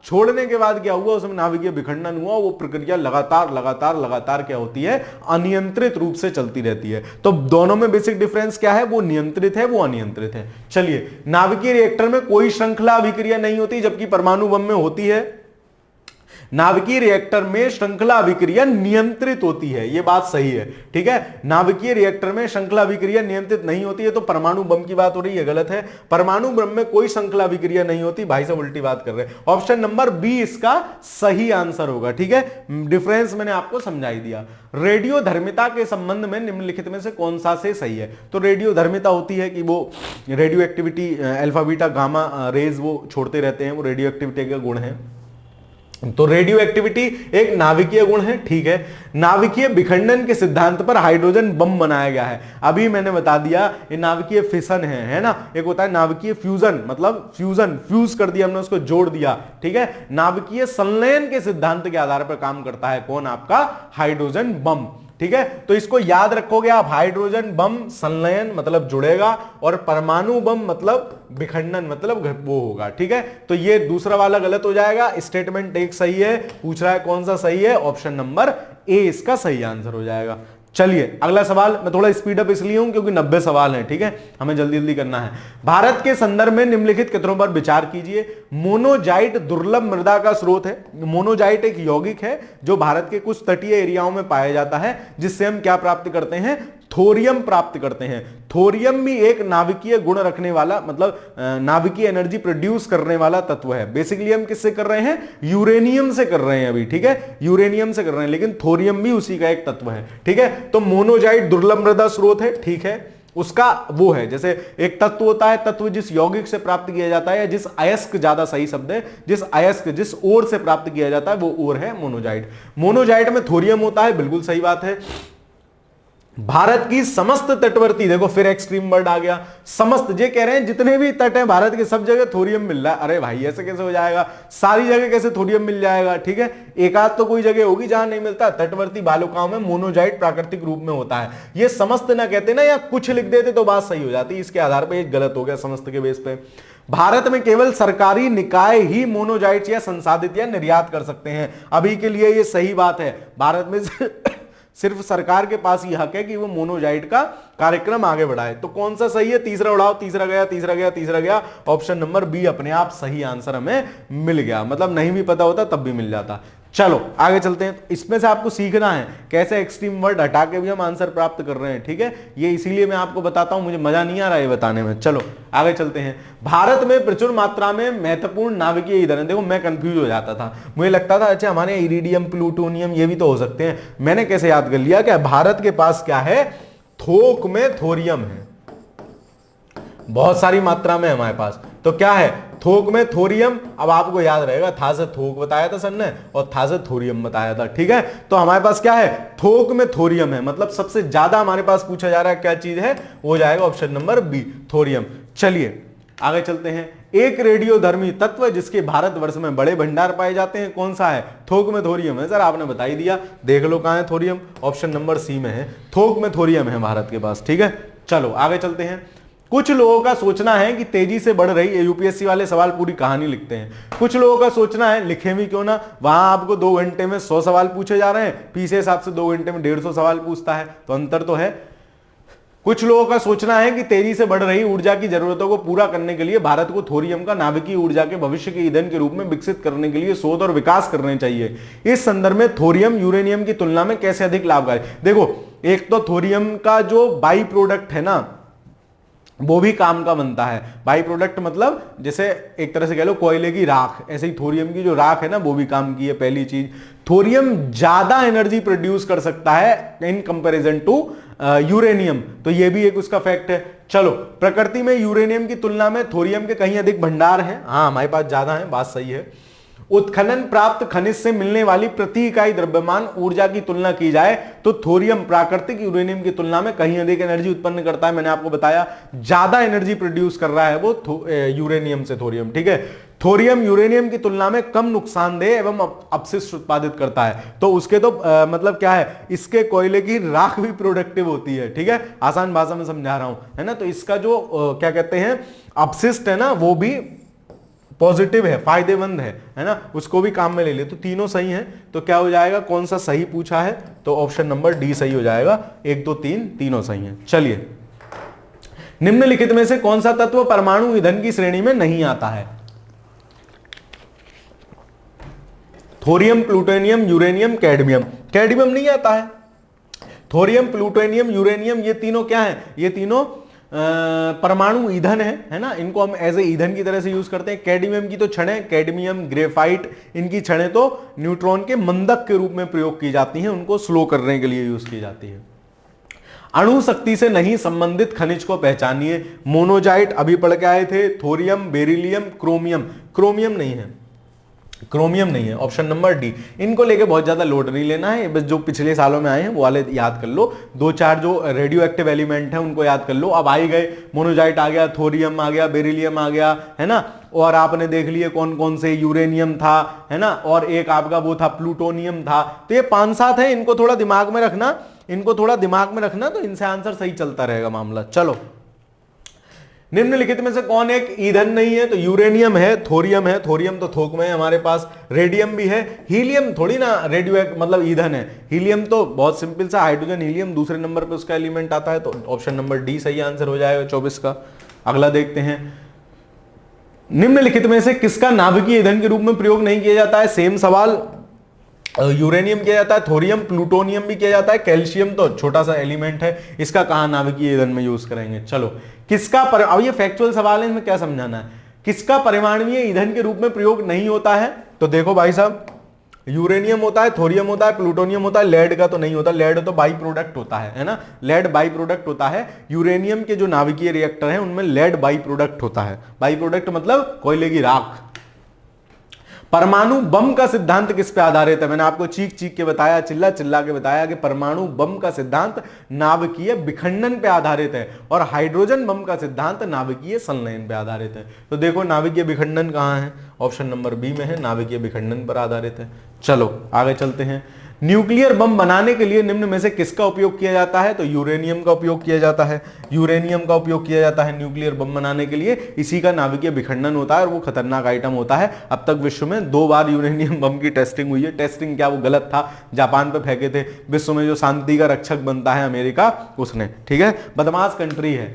छोड़ने के बाद क्या हुआ, उसमें नाभिकीय विखंडन हुआ, वो प्रक्रिया लगातार लगातार लगातार क्या होती है, अनियंत्रित रूप से चलती रहती है। तो दोनों में बेसिक डिफरेंस क्या है, वो नियंत्रित है, वो अनियंत्रित है। चलिए, नाभिकीय रिएक्टर में कोई श्रृंखला अभिक्रिया नहीं होती, जबकि परमाणु बम में होती है। नाभिकीय रिएक्टर में श्रृंखला अभिक्रिया नियंत्रित होती है, यह बात सही है, ठीक है। नाभिकीय रिएक्टर में श्रृंखला अभिक्रिया नियंत्रित नहीं होती है, तो परमाणु बम की बात हो रही है, गलत है। परमाणु बम में कोई श्रृंखला अभिक्रिया नहीं होती, भाई साहब उल्टी बात कर रहे हैं। ऑप्शन नंबर बी इसका सही आंसर होगा, ठीक है। डिफरेंस मैंने आपको समझाई दिया। रेडियो धर्मिता के संबंध में निम्नलिखित में से कौन सा से सही है? तो रेडियो धर्मिता होती है कि वो radio activity alpha beta gamma rays वो छोड़ते रहते हैं, वो रेडियो एक्टिविटी का गुण है। तो रेडियो एक्टिविटी एक नाभिकीय गुण है, ठीक है। नाभिकीय विखंडन के सिद्धांत पर हाइड्रोजन बम बनाया गया है। अभी मैंने बता दिया ये नाभिकीय फिशन है ना। एक होता है नाभिकीय फ्यूजन, मतलब फ्यूज कर दिया हमने, उसको जोड़ दिया, ठीक है। नाभिकीय संलयन के सिद्धांत के आधार पर काम करता है कौन? आपका हाइड्रोजन बम, ठीक है। तो इसको याद रखोगे आप, हाइड्रोजन बम संलयन मतलब जुड़ेगा, और परमाणु बम मतलब विखंडन मतलब वो होगा, ठीक है। तो ये दूसरा वाला गलत हो जाएगा। स्टेटमेंट एक सही है, पूछ रहा है कौन सा सही है, ऑप्शन नंबर ए इसका सही आंसर हो जाएगा। चलिए अगला सवाल, मैं थोड़ा स्पीड अप इसलिए हूं क्योंकि 90 सवाल हैं, ठीक है, हमें जल्दी जल्दी करना है। भारत के संदर्भ में निम्नलिखित कथनों पर विचार कीजिए। मोनोजाइट दुर्लभ मृदा का स्रोत है। मोनोजाइट एक यौगिक है जो भारत के कुछ तटीय एरियाओं में पाया जाता है, जिससे हम क्या प्राप्त करते हैं? थोरियम प्राप्त करते हैं। थोरियम भी एक नाभिकीय गुण रखने वाला, मतलब नाभिकीय एनर्जी प्रोड्यूस करने वाला तत्व है। बेसिकली हम किससे कर रहे हैं? यूरेनियम से कर रहे हैं अभी, ठीक है, यूरेनियम से कर रहे हैं, लेकिन थोरियम भी उसी का एक तत्व है, ठीक है। तो मोनोजाइट दुर्लभ मृदा स्रोत है, ठीक है। उसका वो है, जैसे एक तत्व होता है, तत्व जिस यौगिक से प्राप्त किया जाता है, या जिस अयस्क, ज्यादा सही शब्द है, जिस अयस्क जिस ओर से प्राप्त किया जाता है वो ओर है मोनोजाइट। मोनोजाइट में थोरियम होता है, बिल्कुल सही बात है। भारत की समस्त तटवर्ती, देखो फिर एक्सट्रीम वर्ड आ गया, समस्त, ये कह रहे हैं जितने भी तट हैं भारत के सब जगह थोरियम मिल रहा है। अरे भाई ऐसे कैसे हो जाएगा? सारी जगह कैसे थोरियम मिल जाएगा, ठीक है। एक आध तो कोई जगह होगी जहां नहीं मिलता। तटवर्ती बालुकाओं में मोनोजाइट प्राकृतिक रूप में होता है। ये समस्त ना कहते ना, या कुछ लिख देते तो बात सही हो जाती। इसके आधार पर एक गलत हो गया समस्त के बेस पे। भारत में केवल सरकारी निकाय ही मोनोजाइट या संसाधित या निर्यात कर सकते हैं। अभी के लिए ये सही बात है, भारत में सिर्फ सरकार के पास ही हक है कि वो मोनोजाइट का कार्यक्रम आगे बढ़ाए। तो कौन सा सही है? तीसरा उड़ाओ, तीसरा गया, तीसरा गया, तीसरा गया, ऑप्शन नंबर बी अपने आप सही आंसर हमें मिल गया। मतलब नहीं भी पता होता तब भी मिल जाता। चलो आगे चलते हैं। इसमें से आपको सीखना है कैसे एक्सट्रीम वर्ड हटा के भी हम आंसर प्राप्त कर रहे हैं, ठीक है। ये इसीलिए मैं आपको बताता हूं, मुझे मजा नहीं आ रहा है बताने में। चलो आगे चलते हैं। भारत में प्रचुर मात्रा में महत्वपूर्ण नाभिकीय ईंधन है। देखो मैं कंफ्यूज हो जाता था, मुझे लगता था अच्छा हमारे इरिडियम प्लूटोनियम ये भी तो हो सकते हैं। मैंने कैसे याद कर लिया कि भारत के पास क्या है? थोक में थोरियम है, बहुत सारी मात्रा में हमारे पास। तो क्या है? थोक में थोरियम। अब आपको याद रहेगा, था से थोक बताया था सर ने, और था से थोरियम बताया था, ठीक है। तो हमारे पास क्या है? थोक में थोरियम है, मतलब सबसे ज्यादा हमारे पास पूछा जा रहा है क्या चीज है, वो जाएगा ऑप्शन नंबर बी, थोरियम। चलिए आगे चलते हैं। एक रेडियोधर्मी तत्व जिसके भारतवर्ष में बड़े भंडार पाए जाते हैं, कौन सा है? थोक में थोरियम है। सर आपने बता ही दिया, देख लो कहां है थोरियम, ऑप्शन नंबर सी में है। थोक में थोरियम है भारत के पास, ठीक है। चलो आगे चलते हैं। कुछ लोगों का सोचना है कि तेजी से बढ़ रही, यूपीएससी वाले सवाल पूरी कहानी लिखते हैं। कुछ लोगों का सोचना है, लिखे भी क्यों ना, वहां आपको 2 घंटे में 100 सवाल पूछे जा रहे हैं, पीछे हिसाब से 2 घंटे में 150 सवाल पूछता है, तो अंतर तो है। कुछ लोगों का सोचना है कि तेजी से बढ़ रही ऊर्जा की जरूरतों को पूरा करने के लिए भारत को थोरियम का नाभिकीय ऊर्जा के भविष्य के ईंधन के रूप में विकसित करने के लिए शोध और विकास करने चाहिए। इस संदर्भ में थोरियम यूरेनियम की तुलना में कैसे अधिक लाभकारी? देखो एक तो थोरियम का जो बाई प्रोडक्ट है ना, वो भी काम का बनता है। बाई प्रोडक्ट मतलब जैसे एक तरह से कह लो कोयले की राख, ऐसे ही थोरियम की जो राख है ना वो भी काम की है। पहली चीज, थोरियम ज्यादा एनर्जी प्रोड्यूस कर सकता है इन कंपैरिजन टू यूरेनियम, तो ये भी एक उसका फैक्ट है। चलो प्रकृति में यूरेनियम की तुलना में थोरियम के कहीं अधिक भंडार है, हाँ हमारे पास ज्यादा है, बात सही है। उत्खनन प्राप्त खनिज से मिलने वाली प्रति इकाई द्रव्यमान ऊर्जा की तुलना की जाए तो थोरियम प्राकृतिक यूरेनियम की तुलना में कहीं अधिक एनर्जी उत्पन्न करता है। मैंने आपको बताया ज्यादा एनर्जी प्रोड्यूस कर रहा है वो यूरेनियम से थोरियम, ठीक है। थोरियम यूरेनियम की तुलना में कम नुकसानदेह एवं अपशिष्ट उत्पादित करता है, तो उसके तो मतलब क्या है, इसके कोयले की राख भी प्रोडक्टिव होती है, ठीक है। आसान भाषा में समझा रहा हूं, है ना। तो इसका जो क्या कहते हैं अपशिष्ट है ना, वो भी पॉजिटिव है, फायदेमंद है ना, उसको भी काम में ले ले। तो तीनों सही हैं, तो क्या हो जाएगा, कौन सा सही पूछा है, तो ऑप्शन नंबर डी सही हो जाएगा। 1 2 3 तीनों सही हैं। चलिए, निम्नलिखित में से कौन सा तत्व परमाणु ईंधन की श्रेणी में नहीं आता है? Thorium, plutonium, uranium, cadmium. Cadmium नहीं आता है। थोरियम, प्लूटोनियम, यूरेनियम, ये तीनों क्या है, ये तीनों परमाणु ईंधन है ना, इनको हम एज ए ईंधन की तरह से यूज करते हैं। कैडमियम की तो छड़ें, कैडमियम, ग्रेफाइट, इनकी छड़ें तो न्यूट्रॉन के मंदक के रूप में प्रयोग की जाती हैं, उनको स्लो करने के लिए यूज की जाती है। अणु शक्ति से नहीं संबंधित खनिज को पहचानिए। मोनोजाइट अभी पढ़ के आए थे, थोरियम, बेरिलियम, क्रोमियम। क्रोमियम नहीं है, क्रोमियम नहीं है, ऑप्शन नंबर डी। इनको लेके बहुत ज्यादा लोड नहीं लेना है, बस जो पिछले सालों में आए हैं वो वाले याद कर लो। 2-4 जो रेडियो एक्टिव एलिमेंट है उनको याद कर लो। अब आ ही गए, मोनोजाइट आ गया, थोरियम आ गया, बेरिलियम आ गया, है ना, और आपने देख लिए कौन कौन से, यूरेनियम था, है ना, और एक आपका वो था प्लूटोनियम था। तो ये 5-7 है, इनको थोड़ा दिमाग में रखना, इनको थोड़ा दिमाग में रखना, तो इनसे आंसर सही चलता रहेगा मामला। चलो, निम्नलिखित में से कौन एक ईंधन नहीं है? तो यूरेनियम है, थोरियम है, थोरियम तो थोक में है हमारे पास, रेडियम भी है, हीलियम थोड़ी ना रेडियो मतलब ईंधन है, हीलियम तो बहुत सिंपल सा हाइड्रोजन हीलियम दूसरे नंबर पे उसका एलिमेंट आता है, तो ऑप्शन नंबर डी सही आंसर हो जाएगा 24 का। अगला देखते हैं, निम्नलिखित में से किसका नाभिकीय ईंधन के रूप में प्रयोग नहीं किया जाता है? सेम सवाल, यूरेनियम किया जाता है, थोरियम, प्लूटोनियम भी किया जाता है, कैल्शियम तो छोटा सा एलिमेंट है, इसका कहां नाभिकीय ईंधन में यूज करेंगे? चलो, किसका अब ये फैक्चुअल सवाल है, इनमें क्या समझाना है, किसका परमाणुीय ईंधन के रूप में प्रयोग नहीं होता है? तो देखो भाई साहब, यूरेनियम होता है, थोरियम होता है, प्लूटोनियम होता है, लेड का तो नहीं होता, लेड तो बाई प्रोडक्ट होता है ना, लेड बाई प्रोडक्ट होता है। यूरेनियम के जो नाभिकीय रिएक्टर हैं उनमें लेड बाई प्रोडक्ट होता है, बाई प्रोडक्ट मतलब कोयले की राख। परमाणु बम का सिद्धांत किस पे आधारित है? मैंने आपको चीख चीख के बताया, चिल्ला चिल्ला के बताया कि परमाणु बम का सिद्धांत नाभिकीय विखंडन पे आधारित है, और हाइड्रोजन बम का सिद्धांत नाभिकीय संलयन पे आधारित है। तो देखो, नाभिकीय विखंडन कहां है? ऑप्शन नंबर बी में है, नाभिकीय विखंडन पर आधारित है। चलो आगे चलते हैं, न्यूक्लियर बम बनाने के लिए निम्न में से किसका उपयोग किया जाता है? तो यूरेनियम का उपयोग किया जाता है, यूरेनियम का उपयोग किया जाता है न्यूक्लियर बम बनाने के लिए, इसी का नाभिकीय विखंडन होता है और वो खतरनाक आइटम होता है। अब तक विश्व में 2 बार यूरेनियम बम की टेस्टिंग हुई है। टेस्टिंग क्या, वो गलत था, जापान पे फेंके थे। विश्व में जो शांति का रक्षक बनता है अमेरिका, उसने, ठीक है, बदमाश कंट्री है।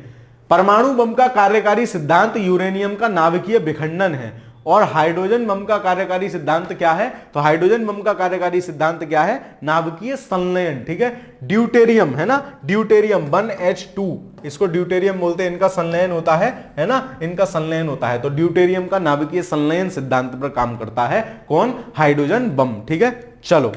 परमाणु बम का कार्यकारी सिद्धांत यूरेनियम का नाभिकीय विखंडन है, और हाइड्रोजन बम का कार्यकारी सिद्धांत क्या है? तो हाइड्रोजन बम का कार्यकारी सिद्धांत क्या है? नाभिकीय संलयन, ठीक है। ड्यूटेरियम है ना, ड्यूटेरियम 1H2, इसको ड्यूटेरियम बोलते हैं, इनका संलयन होता है ना, इनका संलयन होता है। तो ड्यूटेरियम का नाभिकीय संलयन सिद्धांत पर काम करता है कौन? हाइड्रोजन बम, ठीक है। चलो,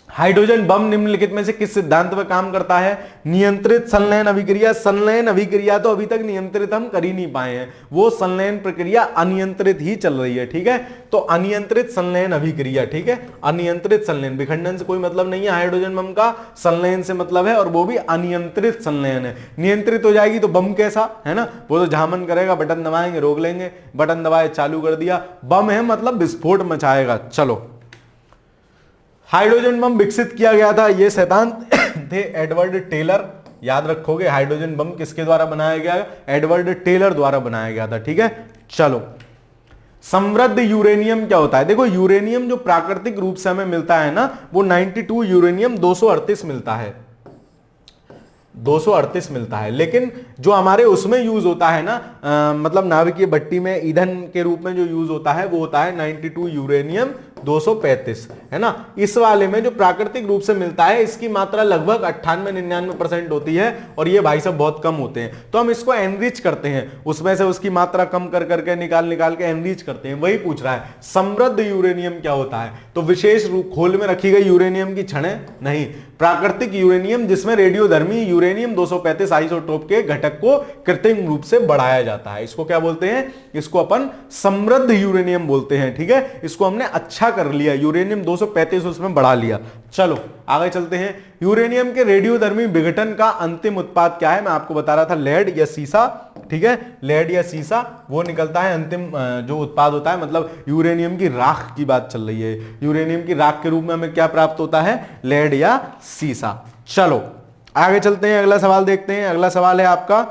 हाइड्रोजन बम निम्नलिखित में से किस सिद्धांत पर काम करता है? नियंत्रित संलयन अभिक्रिया। संलयन अभिक्रिया तो अभी तक नियंत्रित हम कर ही नहीं पाए हैं, वो संलयन प्रक्रिया अनियंत्रित ही चल रही है, ठीक है। तो अनियंत्रित संलयन अभिक्रिया, ठीक है, अनियंत्रित संलयन, विखंडन से कोई मतलब नहीं है, हाइड्रोजन बम का संलयन से मतलब है, और वो भी अनियंत्रित संलयन है। नियंत्रित हो जाएगी तो बम कैसा, है ना, वो तो जहां मन करेगा बटन दबाएंगे, रोक लेंगे, बटन दबाए चालू कर दिया। बम है मतलब विस्फोट मचाएगा। चलो, हाइड्रोजन बम विकसित किया गया था, ये सिद्धांत थे एडवर्ड टेलर, याद रखोगे। हाइड्रोजन बम किसके द्वारा बनाया गया? एडवर्ड टेलर द्वारा बनाया गया था, ठीक है। चलो, समृद्ध यूरेनियम क्या होता है? देखो, यूरेनियम जो प्राकृतिक रूप से हमें मिलता है ना, वो 92 यूरेनियम 238 मिलता है, 238 मिलता है। लेकिन जो हमारे उसमें यूज होता है ना, मतलब नाभिकीय भट्टी में ईंधन के रूप में जो यूज होता है वो होता है 92 यूरेनियम 235, है ना। इस वाले में जो प्राकृतिक रूप से मिलता है, इसकी मात्रा लगभग 98-99% होती है, और ये भाई साहब बहुत कम होते हैं। तो हम इसको एनरिच करते हैं, उसमें से उसकी मात्रा कम कर करके निकाल के एनरिच करते हैं। वही पूछ रहा है, समृद्ध यूरेनियम क्या होता है? तो विशेष रूप खोल में रखी गई यूरेनियम की छड़ें नहीं, प्राकृतिक यूरेनियम जिसमें रेडियोधर्मी यूरेनियम 235 आइसोटोप के घटक को कृत्रिम रूप से बढ़ाया जाता है, इसको क्या बोलते हैं? इसको अपन समृद्ध यूरेनियम बोलते हैं, ठीक है। इसको हमने अच्छा कर लिया, यूरेनियम 235 उसमें बढ़ा लिया। चलो आगे चलते हैं, यूरेनियम के रेडियोधर्मी विघटन का अंतिम उत्पाद क्या है? मैं आपको बता रहा था, लेड या सीसा, ठीक है, लेड या सीसा वो निकलता है अंतिम जो उत्पाद होता है, मतलब यूरेनियम की राख की बात चल रही है। यूरेनियम की राख के रूप में हमें क्या प्राप्त होता है? लेड या सीसा। चलो आगे चलते हैं, अगला सवाल देखते हैं। अगला सवाल है आपका,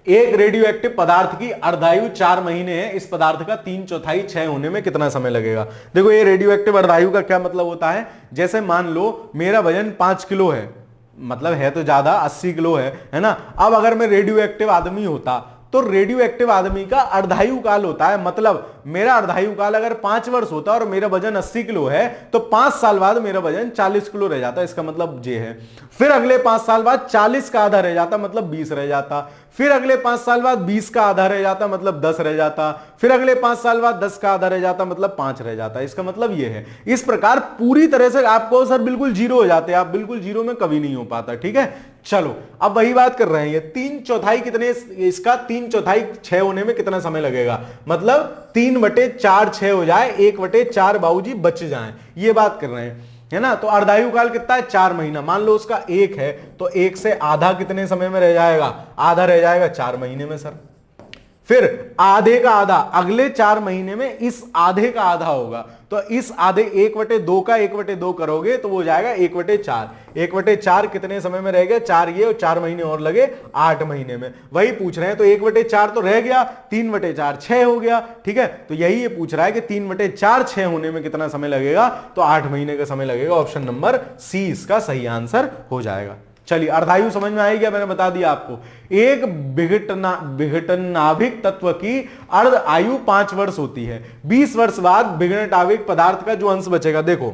एक रेडियो एक्टिव पदार्थ की अर्धायु 4 महीने है, इस पदार्थ का 3/4 क्षय होने में कितना समय लगेगा। देखो ये रेडियो एक्टिव अर्धायु का क्या मतलब होता है, जैसे मान लो मेरा वजन 5 किलो है, मतलब है तो ज्यादा 80 किलो है ना। अब अगर मैं रेडियो एक्टिव आदमी होता तो रेडियो एक्टिव आदमी का अर्धायु काल होता है, मतलब मेरा अर्धायु काल अगर 5 वर्ष होता और मेरा वजन 80 किलो है तो 5 साल बाद मेरा वजन 40 किलो रह जाता, इसका मतलब ये है। फिर अगले 5 साल बाद 40 का आधा रह जाता, मतलब 20 रह जाता। फिर अगले 5 साल बाद 20 का आधा रह जाता, मतलब 10 रह जाता। फिर अगले 5 साल बाद 10 का आधा रह जाता, मतलब 5 रह जाता। इसका मतलब यह है। इस प्रकार पूरी तरह से आपको सर बिल्कुल जीरो हो जाते हैं, आप बिल्कुल जीरो में कभी नहीं हो पाता, ठीक है। चलो अब वही बात कर रहे हैं, 3/4 कितने, इसका 3/4 क्षय होने में कितना समय लगेगा, मतलब 3/4 क्षय हो जाए, 1/4 बाबूजी बच जाए, ये बात कर रहे हैं, है ना। तो अर्धायु काल कितना है, 4 महीना। मान लो उसका 1 है तो 1 से आधा कितने समय में रह जाएगा, आधा रह जाएगा 4 महीने में सर। फिर आधे का आधा अगले 4 महीने में इस आधे का आधा होगा, तो इस आधे 1/2 का 1/2 करोगे तो वो जाएगा 1/4। 1/4 कितने समय में रह गया, 4 ये और 4 महीने और लगे 8 महीने में। वही पूछ रहे हैं, तो 1/4 तो रह गया, 3/4 6 हो गया, ठीक है। तो यही ये पूछ रहा है कि 3/4 6 होने में कितना समय लगेगा, तो 8 महीने का समय लगेगा। ऑप्शन नंबर सी इसका सही आंसर हो जाएगा। चलिए अर्धायु समझ में आई क्या, मैंने बता दिया आपको। एक विघटनाभिक तत्व की अर्ध आयु 5 वर्ष होती है। 20 वर्ष बाद विघटनाभिक पदार्थ का जो अंश बचेगा, देखो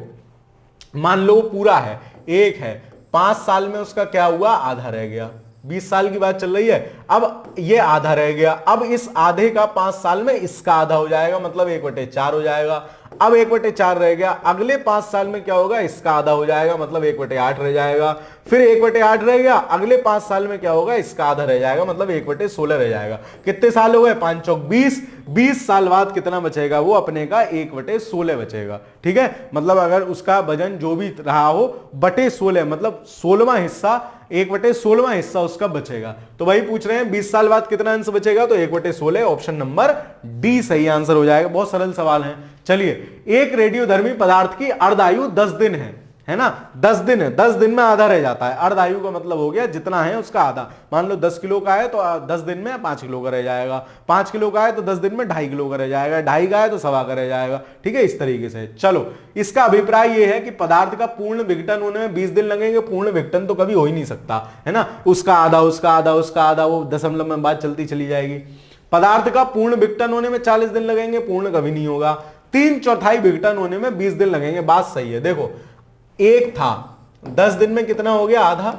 मान लो पूरा है 1 है, 5 साल में उसका क्या हुआ, आधा रह गया। 20 साल की बात चल रही है, अब ये आधा रह गया, अब इस आधे का 5 साल में इसका आधा हो जाएगा, मतलब 1/4 हो जाएगा। अब 1/4 रह गया, अगले 5 साल में क्या होगा, इसका आधा हो जाएगा, मतलब 1/8 रह जाएगा। फिर 1/8 रह गया, अगले 5 साल में क्या होगा, इसका आधा रह जाएगा, मतलब 1/16 रह जाएगा। कितने साल हो गए, 5 चौक 20। 20 साल बाद कितना बचेगा, वो अपने का 1/16 बचेगा, ठीक है। मतलब अगर उसका वजन जो भी रहा हो बटे 16, मतलब 16वां हिस्सा, 1/16वां हिस्सा उसका बचेगा। तो वही पूछ रहे हैं 20 साल बाद कितना अंश बचेगा, तो 1/16। ऑप्शन नंबर डी सही आंसर हो जाएगा। बहुत सरल सवाल है। चलिए, एक रेडियोधर्मी पदार्थ की अर्धायु 10 दिन है ना, 10 दिन है, 10 दिन में आधा रह जाता है। अर्धायु का मतलब हो गया जितना है उसका आधा। मान लो 10 किलो का है तो 10 दिन में 5 किलो का रह जाएगा, 5 किलो का है तो 10 दिन में 2.5 किलो का रह जाएगा, 2.5 का है तो 1.25 का रह जाएगा, ठीक है। इस तरीके से चलो, इसका अभिप्राय यह है कि पदार्थ का पूर्ण विघटन होने में 20 दिन लगेंगे। पूर्ण विघटन तो कभी हो ही नहीं सकता, है ना। उसका आधा, उसका आधा, उसका आधा, वो दशमलव में बात चलती चली जाएगी। पदार्थ का पूर्ण विघटन होने में 40 दिन लगेंगे, पूर्ण कभी नहीं होगा। 3/4 विघटन होने में 20 दिन लगेंगे, बात सही है। देखो 1 था, 10 दिन में कितना हो गया, आधा।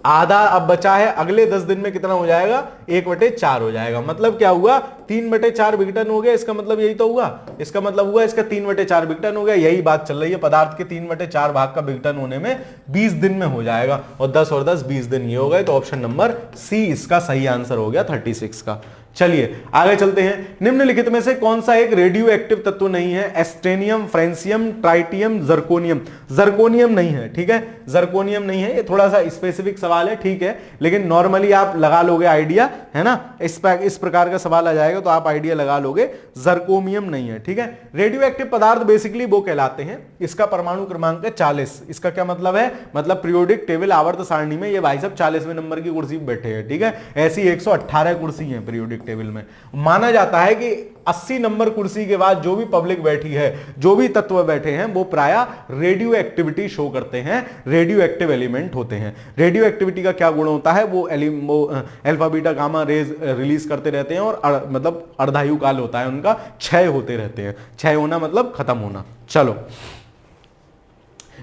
आधा अब बचा है, अगले 10 दिन में कितना हो जाएगा, 1/4 हो जाएगा। मतलब क्या हुआ, 3/4 विघटन हो गया। इसका मतलब यही तो हुआ, इसका मतलब हुआ इसका 3/4 विघटन हो गया। यही बात चल रही है, पदार्थ के 3/4 भाग का विघटन होने में 20 दिन में हो जाएगा, और 10 और 10 20 दिन ये हो गए। तो ऑप्शन नंबर सी इसका सही आंसर हो गया 36 का। चलिए आगे चलते हैं। निम्नलिखित में से कौन सा एक रेडियो एक्टिव तत्व नहीं है, एस्टेनियम, फ्रेंसियम, ट्राइटियम, जर्कोनियम। जर्कोनियम नहीं है, ठीक है, जर्कोनियम नहीं है। ये थोड़ा सा स्पेसिफिक सवाल है, ठीक है, लेकिन नॉर्मली आप लगा लोगे आइडिया, है ना। इस प्रकार का सवाल आ जाएगा तो आप आइडिया लगा लोगे। जर्कोनियम नहीं है, ठीक है। रेडियो एक्टिव पदार्थ बेसिकली वो कहलाते हैं, इसका परमाणु क्रमांक है 40। इसका क्या मतलब है, मतलब पीरियोडिक टेबल आवर्त सारणी में ये भाई साहब 40वें नंबर की कुर्सी पे बैठे हैं, ठीक है। ऐसी 118 कुर्सी है पीरियोडिक टेबल में। माना जाता है कि 80 नंबर कुर्सी के बाद जो भी पब्लिक बैठी है, जो भी तत्व बैठे हैं, वो प्राय रेडियो एक्टिविटी शो करते हैं, रेडियो एक्टिव एलिमेंट होते हैं। रेडियो एक्टिविटी का क्या गुण होता है, वो alpha beta gamma rays release करते रहते हैं, और मतलब अर्धायु काल होता है उनका, क्षय होते रहते हैं। क्षय होना मतलब खत्म होना। चलो,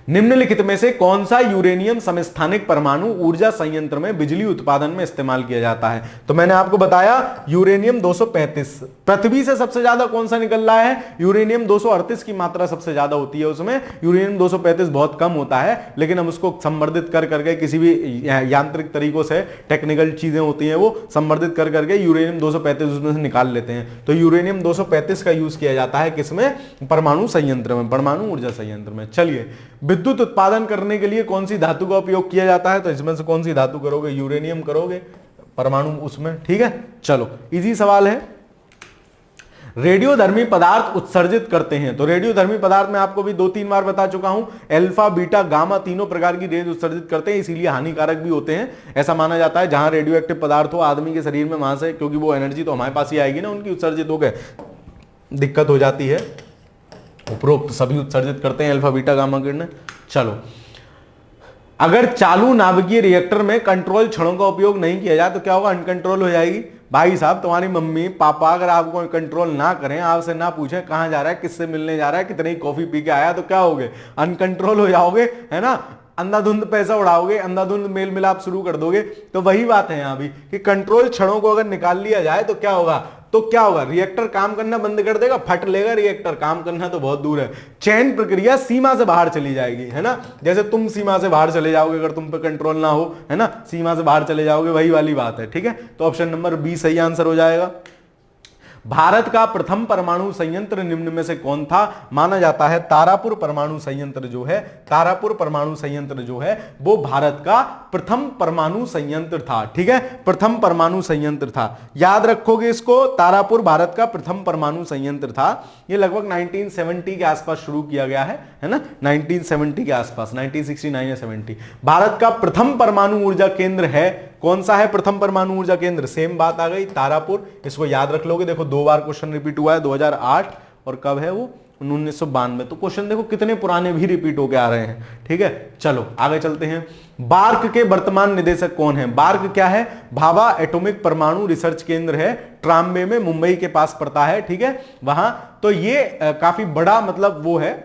निम्नलिखित में से कौन सा यूरेनियम समस्थानिक परमाणु ऊर्जा संयंत्र में बिजली उत्पादन में इस्तेमाल किया जाता है। तो मैंने आपको बताया यूरेनियम 235। पृथ्वी से सबसे ज्यादा कौन सा निकल रहा है, यूरेनियम 238 की मात्रा सबसे ज्यादा होती है उसमें। यूरेनियम 235 बहुत कम होता है, लेकिन हम उसको संवर्धित कर करके किसी भी यांत्रिक तरीकों से, टेक्निकल चीजें होती हैं वो संवर्धित कर करके यूरेनियम 235 उसमें से निकाल लेते हैं। तो यूरेनियम 235 का यूज किया जाता है किसमें, परमाणु संयंत्र में, परमाणु ऊर्जा संयंत्र में। चलिए, विद्युत उत्पादन करने के लिए कौन सी धातु का उपयोग किया जाता है, तो इसमें से कौन सी धातु करोगे, यूरेनियम करोगे, परमाणु उसमें, ठीक है। चलो, इजी सवाल है। रेडियोधर्मी पदार्थ उत्सर्जित करते हैं। तो रेडियोधर्मी पदार्थ मैं आपको भी 2-3 बार बता चुका हूं, अल्फा बीटा गामा तीनों प्रकार की रेज उत्सर्जित करते हैं, इसीलिए हानिकारक भी होते हैं। ऐसा माना जाता है जहां रेडियो एक्टिव पदार्थ हो आदमी के शरीर में, वहां से, क्योंकि वो एनर्जी तो हमारे पास ही आएगी ना, उनकी उत्सर्जित हो गए दिक्कत हो जाती है। उपरोक्त सभी उत्सर्जित करते हैं अल्फा बीटा गामा किरणें। चलो, अगर चालू नाभिकीय रिएक्टर में कंट्रोल छड़ों का उपयोग नहीं किया जाए तो क्या होगा? अनकंट्रोल हो जाएगी। भाई साहब, तुम्हारी मम्मी पापा अगर आपको कंट्रोल ना करें, आपसे ना पूछें कहां जा रहा है, किससे मिलने जा रहा है, कितनी कॉफी पी के आया, तो क्या होगे? अनकंट्रोल हो जाओगे, है ना, अंधाधुंध पैसा उड़ाओगे, अंधाधुंध मेल मिलाप शुरू कर दोगे। तो वही बात है यहां भी कि कंट्रोल छड़ों को अगर निकाल लिया जाए तो क्या होगा? रिएक्टर काम करना बंद कर देगा, फट लेगा रिएक्टर, काम करना तो बहुत दूर है। चयन प्रक्रिया सीमा से बाहर चली जाएगी, है ना, जैसे तुम सीमा से बाहर चले जाओगे अगर तुम पे कंट्रोल ना हो, है ना, सीमा से बाहर चले जाओगे, वही वाली बात है। ठीक है, तो ऑप्शन नंबर बी सही आंसर हो जाएगा। भारत का प्रथम परमाणु संयंत्र निम्न में से कौन था? माना जाता है तारापुर परमाणु संयंत्र जो है, तारापुर परमाणु संयंत्र जो है वो भारत का प्रथम परमाणु संयंत्र था। ठीक है, प्रथम परमाणु संयंत्र था, याद रखोगे इसको। तारापुर भारत का प्रथम परमाणु संयंत्र था। ये लगभग 1970 के आसपास शुरू किया गया है ना, 1970 के आसपास, 1969 या 70। भारत का प्रथम परमाणु ऊर्जा केंद्र है, कौन सा है प्रथम परमाणु ऊर्जा केंद्र? सेम बात आ गई, तारापुर। इसको याद रख लोगे। देखो 2 बार क्वेश्चन रिपीट हुआ है, 2008 और कब है वो? 1992। तो क्वेश्चन देखो कितने पुराने भी रिपीट होके आ रहे हैं। ठीक है, चलो आगे चलते हैं। बार्क के वर्तमान निदेशक कौन है? बार्क क्या है? भाभा एटॉमिक परमाणु रिसर्च केंद्र है, ट्राम्बे में, मुंबई के पास पड़ता है। ठीक है, वहां तो ये काफी बड़ा मतलब वो है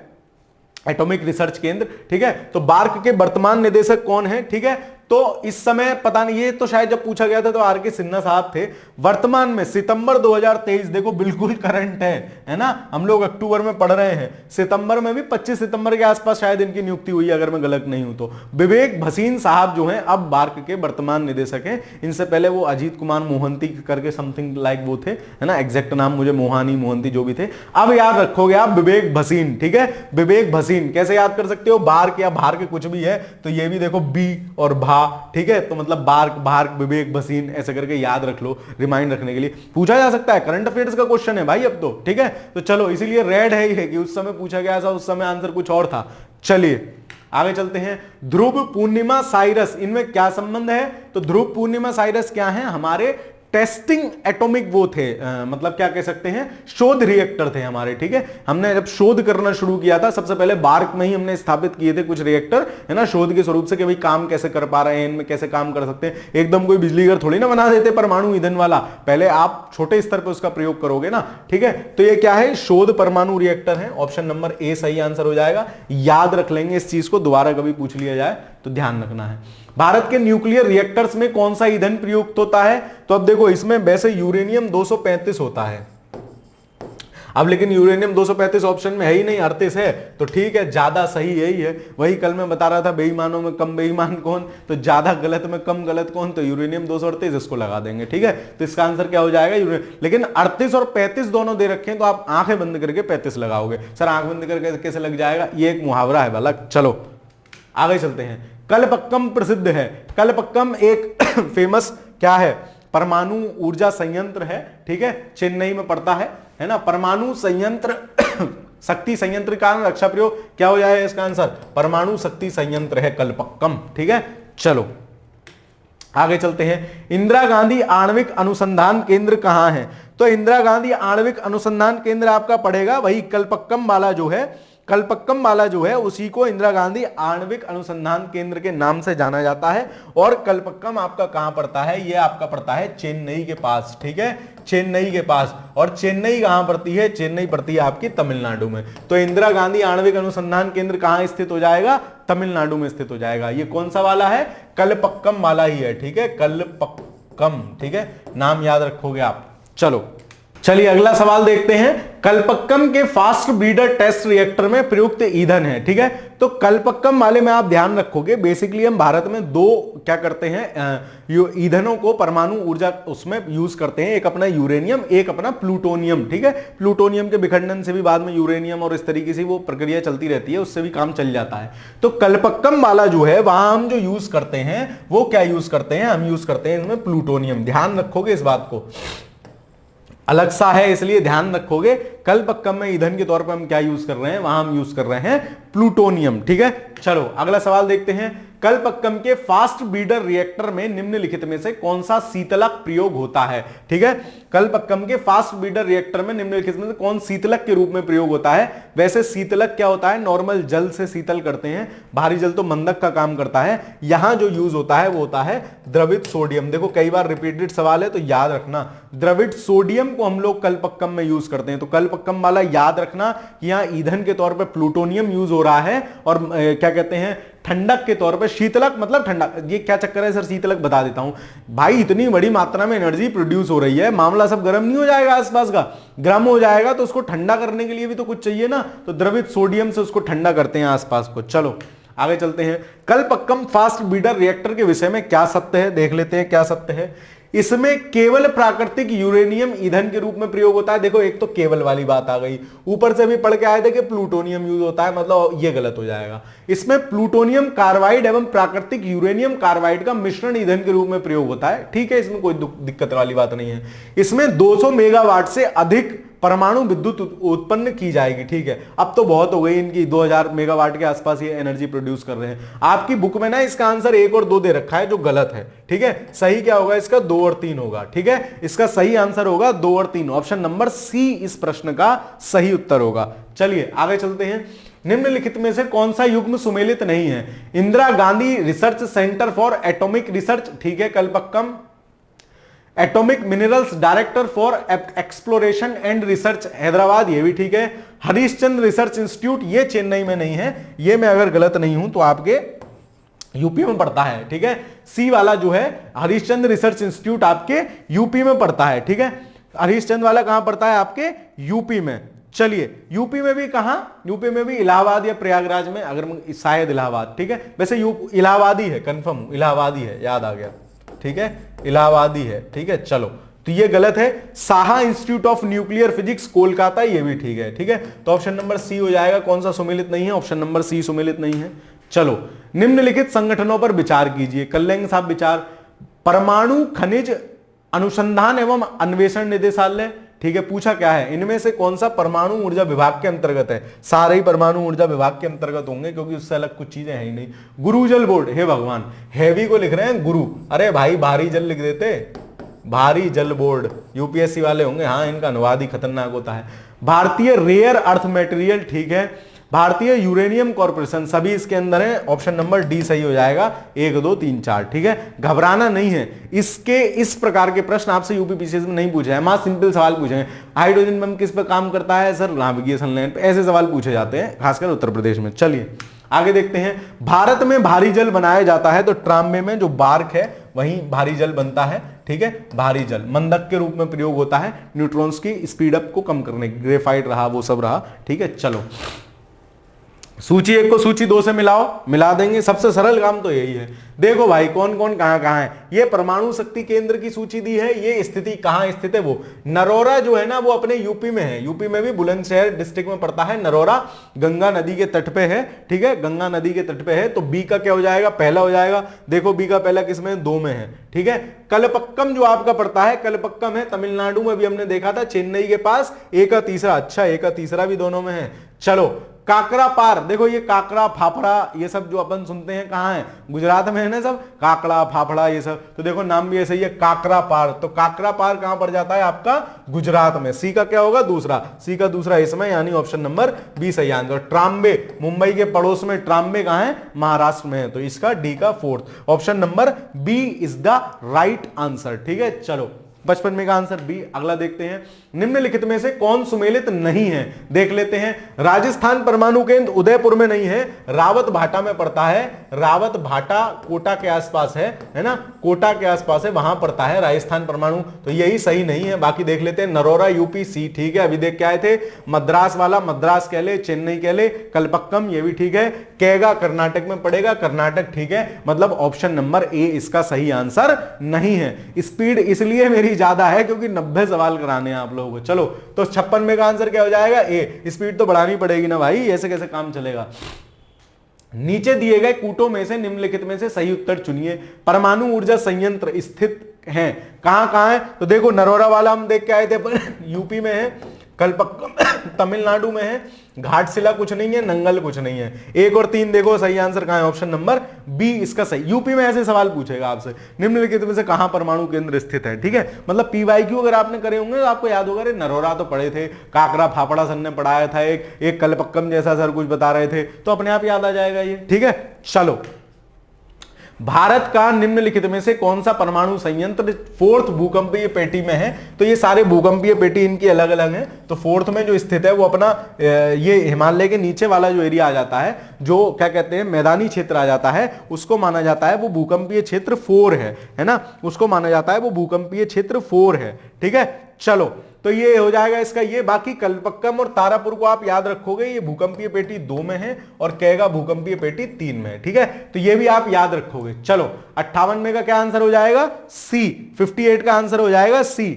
एटॉमिक रिसर्च केंद्र। ठीक है, तो बार्क के वर्तमान निदेशक कौन है? ठीक है, तो इस समय पता नहीं, ये तो शायद जब पूछा गया था तो आर के सिन्हा साहब थे। वर्तमान में सितंबर 2023, देखो बिल्कुल करंट है ना, हम लोग अक्टूबर में पढ़ रहे हैं, सितंबर में भी 25 सितंबर के आसपास शायद इनकी नियुक्ति हुई है, अगर मैं गलत नहीं हूं तो। विवेक भसीन साहब जो हैं अब बार्क के वर्तमान निदेशक हैं। इनसे पहले वो अजीत कुमार मोहंती करके समथिंग लाइक वो थे, है ना, एग्जैक्ट नाम मुझे मोहानी मोहंती जो भी थे। अब याद रखोगे आप विवेक भसीन। ठीक है, विवेक भसीन कैसे याद कर सकते हो? बार्क या भार के कुछ भी है तो ये भी देखो बी और भा। ठीक है, तो मतलब बार्क, भार्क, विवेक भसीन ऐसे करके याद रख लो, रिमाइंड रखने के लिए पूछा जा सकता है। करंट अफेयर्स का क्वेश्चन है भाई अब तो। ठीक है, तो चलो इसीलिए रेड है ही है कि उस समय पूछा गया था, उस समय आंसर कुछ और था। चलिए आगे चलते हैं। ध्रुव, पूर्णिमा, साइरस, इनमें क्या संबंध है? तो ध्रुव, पूर्णिमा, साइरस क्या है? हमारे टेस्टिंग एटॉमिक वो थे, मतलब क्या कह सकते हैं, शोध रिएक्टर थे हमारे। ठीक है, हमने जब शोध करना शुरू किया था सबसे पहले बार्क में ही हमने स्थापित किए थे कुछ रिएक्टर, है ना, शोध के स्वरूप से कि भाई काम कैसे कर पा रहे हैं, इनमें कैसे काम कर सकते हैं। एकदम कोई बिजली घर थोड़ी ना बना देते परमाणु ईंधन वाला, पहले आप छोटे स्तर पर उसका प्रयोग करोगे ना। ठीक है, तो ये क्या है? शोध परमाणु रिएक्टर है। ऑप्शन नंबर ए सही आंसर हो जाएगा। याद रख लेंगे इस चीज को, दोबारा कभी पूछ लिया जाए तो ध्यान रखना है। भारत के न्यूक्लियर रिएक्टर्स में कौन सा ईंधन प्रयुक्त होता है? तो अब देखो इसमें वैसे यूरेनियम 235 होता है, अब लेकिन यूरेनियम 235 ऑप्शन में है ही नहीं, 38 है। तो ठीक है, ज्यादा सही यही है। वही कल मैं बता रहा था, बेईमानों में कम बेईमान कौन, तो ज्यादा गलत में कम गलत कौन, तो यूरेनियम 238 इसको लगा देंगे। ठीक है, तो इसका आंसर क्या हो जाएगा? यूरेनियम। लेकिन 38 और 35 दोनों दे रखे हैं तो आप आंखें बंद करके 35 लगाओगे। सर आंख बंद करके कैसे लग जाएगा? ये एक मुहावरा है वाला। चलो आगे चलते हैं। कलपक्कम प्रसिद्ध है। कलपक्कम एक फेमस क्या है? परमाणु ऊर्जा संयंत्र है। ठीक है, चेन्नई में पड़ता है ना। परमाणु संयंत्र शक्ति संयंत्र का रक्षा प्रयोग क्या हो जाएगा इसका आंसर? परमाणु शक्ति संयंत्र है कलपक्कम। ठीक है, चलो आगे चलते हैं। इंदिरा गांधी आणविक अनुसंधान केंद्र कहां है? तो इंदिरा गांधी आणविक अनुसंधान केंद्र आपका पड़ेगा वही कलपक्कम वाला जो है, कलपक्कम वाला जो है उसी को इंदिरा गांधी आणविक अनुसंधान केंद्र के नाम से जाना जाता है। और कलपक्कम आपका कहां पड़ता है? ये आपका पड़ता है चेन्नई के पास। ठीक है, चेन्नई के पास। और चेन्नई कहां पड़ती है? चेन्नई पड़ती है आपकी तमिलनाडु में। तो इंदिरा गांधी आणविक अनुसंधान केंद्र कहां स्थित हो जाएगा? तमिलनाडु में स्थित हो जाएगा। ये कौन सा वाला है? कलपक्कम वाला ही है। ठीक है, कलपक्कम। ठीक है, नाम याद रखोगे आप। चलो चलिए अगला सवाल देखते हैं। कलपक्कम के फास्ट ब्रीडर टेस्ट रिएक्टर में प्रयुक्त ईंधन है। ठीक है, तो कलपक्कम वाले में आप ध्यान रखोगे, बेसिकली हम भारत में दो क्या करते हैं, ईंधनों को परमाणु ऊर्जा उसमें यूज करते हैं। एक अपना यूरेनियम, एक अपना प्लूटोनियम। ठीक है, प्लूटोनियम के विखंडन से भी बाद में यूरेनियम और इस तरीके से वो प्रक्रिया चलती रहती है, उससे भी काम चल जाता है। तो कलपक्कम वाला जो है वहां हम जो यूज करते हैं वो क्या यूज करते हैं? हम यूज करते हैं इसमें प्लूटोनियम। ध्यान रखोगे इस बात को। अलग सा है, इसलिए ध्यान रखोगे। कल्पक्कम में ईंधन के तौर पर हम क्या यूज कर रहे हैं, वहां हम यूज कर रहे हैं प्लूटोनियम। ठीक है, चलो अगला सवाल देखते हैं। कल्पक्कम के फास्ट ब्रीडर रिएक्टर में निम्नलिखित में से कौन सा शीतलक प्रयोग होता है? ठीक है, कल्पक्कम के फास्ट ब्रीडर रिएक्टर में निम्नलिखित में से कौन शीतलक के रूप में प्रयोग होता है? वैसे शीतलक क्या होता है, नॉर्मल जल से शीतल करते हैं, भारी जल तो मंदक का काम करता है। यहां जो यूज होता है वो होता है द्रवित सोडियम। देखो कई बार रिपीटेड सवाल है तो याद रखना, द्रवित सोडियम को हम लोग कल्पक्कम में यूज करते हैं। तो कल्पक्कम वाला याद रखना कि यहां ईंधन के तौर पर प्लूटोनियम यूज हो रहा है और क्या कहते हैं, ठंडक के तौर पे शीतलक मतलब ठंडा। ये क्या चक्कर है सर, शीतलक बता देता हूं भाई। इतनी बड़ी मात्रा में एनर्जी प्रोड्यूस हो रही है, मामला सब गर्म नहीं हो जाएगा, आसपास का गर्म हो जाएगा तो उसको ठंडा करने के लिए भी तो कुछ चाहिए ना, तो द्रवित सोडियम से उसको ठंडा करते हैं आसपास को। चलो आगे चलते हैं। कल्पक्कम फास्ट ब्रीडर रिएक्टर के विषय में क्या सत्य है, देख लेते हैं क्या सत्य है। इसमें केवल प्राकृतिक यूरेनियम ईंधन के रूप में प्रयोग होता है। देखो एक तो केवल वाली बात आ गई, ऊपर से भी पढ़ के आए थे कि प्लूटोनियम यूज होता है, मतलब ये गलत हो जाएगा। इसमें प्लूटोनियम कार्बाइड एवं प्राकृतिक यूरेनियम कार्बाइड का मिश्रण ईंधन के रूप में प्रयोग होता है। ठीक है, इसमें कोई दिक्कत वाली बात नहीं है। इसमें 200 मेगावाट से अधिक परमाणु विद्युत उत्पन्न की जाएगी। ठीक है, अब तो बहुत हो गई इनकी, 2000 मेगावाट के आसपास ये एनर्जी प्रोड्यूस कर रहे हैं। आपकी बुक में ना इसका आंसर 1 और 2 दे रखा है जो गलत है। ठीक है, सही क्या होगा इसका, 2 और 3 होगा। ठीक है, इसका सही आंसर होगा 2 और 3, ऑप्शन नंबर सी इस प्रश्न का सही उत्तर होगा। चलिए आगे चलते हैं। निम्नलिखित में से कौन सा युग्म सुमेलित नहीं है? Indira Gandhi research centre for atomic research, ठीक है Kalpakkam. Atomic minerals director for exploration and research Hyderabad, ये भी ठीक है। हरीशचंद्र रिसर्च इंस्टीट्यूट, ये चेन्नई में नहीं है, ये मैं अगर गलत नहीं हूं तो आपके यूपी में पड़ता है। ठीक है, सी वाला जो है हरीशचंद्र रिसर्च इंस्टीट्यूट आपके यूपी में पड़ता है। ठीक है, हरीशचंद्र वाला कहां पड़ता है, आपके यूपी में। चलिए यूपी में भी कहां, यूपी में भी इलाहाबाद या प्रयागराज में, अगर शायद इलाहाबाद। ठीक है, वैसे इलाहाबादी है, कंफर्म इलाहाबादी है, याद आ गया। ठीक है, इलाहाबादी है। ठीक है, चलो तो ये गलत है। Saha institute of nuclear physics Kolkata, ये भी ठीक है। ठीक है, तो ऑप्शन नंबर सी हो जाएगा। कौन सा सुमेलित नहीं है, ऑप्शन नंबर सी सुमेलित नहीं है। चलो निम्नलिखित संगठनों पर विचार कीजिए, कर लेंगे साहब विचार। परमाणु खनिज अनुसंधान एवं अन्वेषण निदेशालय, ठीक है, पूछा क्या है, इनमें से कौन सा परमाणु ऊर्जा विभाग के अंतर्गत है? सारे ही परमाणु ऊर्जा विभाग के अंतर्गत होंगे क्योंकि उससे अलग कुछ चीजें है ही नहीं। गुरु जल बोर्ड, हे भगवान, हैवी को लिख रहे हैं गुरु, अरे भाई भारी जल लिख देते, भारी जल बोर्ड, यूपीएससी वाले होंगे। हाँ, इनका अनुवाद ही खतरनाक होता है। भारतीय रेयर अर्थ मेटेरियल, ठीक है। भारतीय यूरेनियम कॉर्पोरेशन, सभी इसके अंदर है, ऑप्शन नंबर डी सही हो जाएगा। 1 2 3 4, ठीक है, घबराना नहीं है। इसके इस प्रकार के प्रश्न आपसे यूपी पीसीएस में नहीं पूछे हैं, मां सिंपल सवाल पूछे हैं। हाइड्रोजन बम किस पे काम करता है सर? नाभिकीय संलयन पे, ऐसे सवाल पूछे जाते हैं खासकर उत्तर प्रदेश में। चलिए आगे देखते हैं। भारत में भारी जल बनाया जाता है तो ट्रांबे में जो बार्क है वहीं भारी जल बनता है। ठीक है, भारी जल मंदक के रूप में प्रयोग होता है न्यूट्रॉन्स की स्पीड अप को कम करने, ग्रेफाइट रहा वो सब रहा। ठीक है, चलो सूची 1 को सूची 2 से मिलाओ, मिला देंगे। सबसे सरल काम तो यही है। देखो भाई कौन कौन कहां कहां है। ये परमाणु शक्ति केंद्र की सूची दी है, ये स्थिति कहां स्थित है वो नरोरा जो है ना वो अपने यूपी में है। यूपी में भी बुलंदशहर डिस्ट्रिक्ट में पड़ता है नरोरा, गंगा नदी के तट पे है। ठीक है, गंगा नदी के तट पे है। तो बी का क्या हो जाएगा? पहला हो जाएगा। देखो बी का पहला किसमें? 2 में है। ठीक है, कलपक्कम जो आपका पड़ता है, कलपक्कम है तमिलनाडु में, भी हमने देखा था, चेन्नई के पास। ए का तीसरा, अच्छा ए का तीसरा भी दोनों में है। चलो काकरा पार, देखो ये काकरा फाफड़ा ये सब जो अपन सुनते हैं कहां है? गुजरात में है ना सब, काकड़ा फाफड़ा ये सब। तो देखो नाम भी ऐसे ही है, काकरा पार। तो काकरा पार कहां पड़ जाता है आपका? गुजरात में। सी का क्या होगा? दूसरा, सी का दूसरा इसमें, यानी ऑप्शन नंबर बी सही आंसर। ट्रांबे मुंबई के पड़ोस में, ट्रांबे कहां है? महाराष्ट्र में है। तो इसका डी का 4th option number B is the right answer. ठीक है, चलो 55 में का आंसर बी। अगला देखते हैं, निम्नलिखित में से कौन सुमेलित नहीं है? देख लेते हैं। राजस्थान परमाणु केंद्र उदयपुर में नहीं है, रावत भाटा में पड़ता है। रावत भाटा कोटा के आसपास है ना, कोटा के आसपास है, वहां पड़ता है राजस्थान परमाणु। तो यही सही नहीं है। बाकी देख लेते हैं। नरोरा यूपी, सी ठीक है, अभी देख के आए थे। मद्रास वाला मद्रास कह ले, चेन्नई कह ले। कलपक्कम ये भी ठीक है। कैगा कर्नाटक में पड़ेगा, कर्नाटक ठीक है। मतलब ऑप्शन नंबर ए इसका सही आंसर नहीं है। स्पीड इसलिए मेरी ज्यादा है क्योंकि 90 सवाल कराने हैं आप लोगों को। चलो तो 56 में का आंसर क्या हो जाएगा? ए। स्पीड तो बढ़ानी पड़ेगी ना भाई, ऐसे कैसे काम चलेगा। नीचे दिए गए कूटों में से निम्नलिखित में से सही उत्तर चुनिए। परमाणु ऊर्जा संयंत्र स्थित हैं। कहां कहां है तो देखो, नरोरा वाला हम देख के आए थे पर यूपी में है, कलपक्कम तमिलनाडु में है, घाटशिला कुछ नहीं है, नंगल कुछ नहीं है। 1 और 3 देखो सही आंसर कहां है, ऑप्शन नंबर बी इसका सही। यूपी में ऐसे सवाल पूछेगा आपसे, निम्नलिखित में से कहां परमाणु केंद्र स्थित है, ठीक है। मतलब पीवाईक्यू अगर आपने करे होंगे तो आपको याद होगा, अरे नरोरा तो पढ़े थे, काकरा फाफड़ा सर ने पढ़ाया था, एक कलपक्कम जैसा सर कुछ बता रहे थे, तो अपने आप याद आ जाएगा ये, ठीक है। चलो, भारत का निम्नलिखित में से कौन सा परमाणु संयंत्र 4th भूकंपीय पेटी में है, तो ये सारे भूकंपीय पेटी इनकी अलग अलग हैं। तो 4th में जो स्थित है वो अपना ये हिमालय के नीचे वाला जो एरिया आ जाता है, जो क्या कहते हैं मैदानी क्षेत्र आ जाता है, उसको माना जाता है वो भूकंपीय क्षेत्र 4 है ना, उसको माना जाता है वो भूकंपीय क्षेत्र 4 है, ठीक है। चलो, तो ये हो जाएगा इसका ये। बाकी कलपक्कम और तारापुर को आप याद रखोगे, ये भूकंपीय पेटी 2 में है और कैगा भूकंपीय पेटी 3 में है, ठीक है। तो ये भी आप याद रखोगे। चलो, 58 में का क्या आंसर हो जाएगा, सी। 58 का आंसर हो जाएगा सी,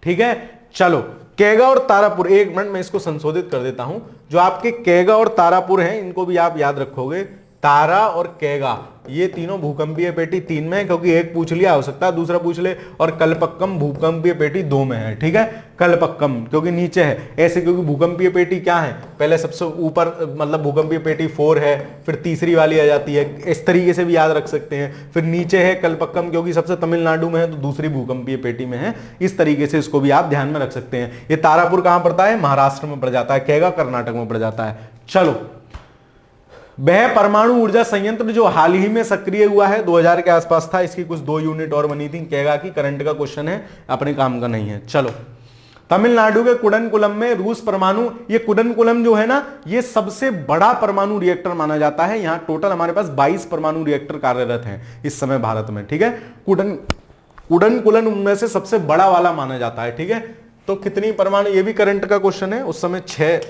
ठीक है। चलो, कैगा और तारापुर, 1 मिनट में इसको संशोधित कर देता हूं। जो आपके कैगा और तारापुर हैं इनको भी आप याद रखोगे। तारा और कैगा ये तीनों भूकंपीय पेटी 3 में है, क्योंकि एक पूछ लिया, हो सकता है दूसरा पूछ ले। और कलपक्कम भूकंपीय पेटी 2 में है, ठीक है। कलपक्कम क्योंकि नीचे है ऐसे, क्योंकि भूकंपीय पेटी क्या है, पहले सबसे ऊपर मतलब भूकंपीय पेटी 4 है, फिर तीसरी वाली आ जाती है, इस तरीके से भी याद रख सकते हैं। फिर नीचे है कलपक्कम, क्योंकि सबसे तमिलनाडु में है तो दूसरी भूकंपीय पेटी में है, इस तरीके से इसको भी आप ध्यान में रख सकते हैं। ये तारापुर कहां पड़ता है, महाराष्ट्र में पड़ जाता है, कैगा कर्नाटक में पड़ जाता है। चलो, वह परमाणु ऊर्जा संयंत्र जो हाल ही में सक्रिय हुआ है, 2000 के आसपास था, इसकी कुछ 2 यूनिट और बनी थी, कैगा की। करंट का क्वेश्चन है, अपने काम का नहीं है। चलो, तमिलनाडु के कुडनकुलम में रूस परमाणु, ये कुडनकुलम जो है ना, ये सबसे बड़ा परमाणु रिएक्टर माना जाता है। यहां टोटल हमारे पास 22 परमाणु रिएक्टर कार्यरत हैं इस समय भारत में, ठीक है। कुडनकुलम उनमें से सबसे बड़ा वाला माना जाता है, ठीक है। तो कितनी परमाणु, ये भी करंट का क्वेश्चन है। उस समय 6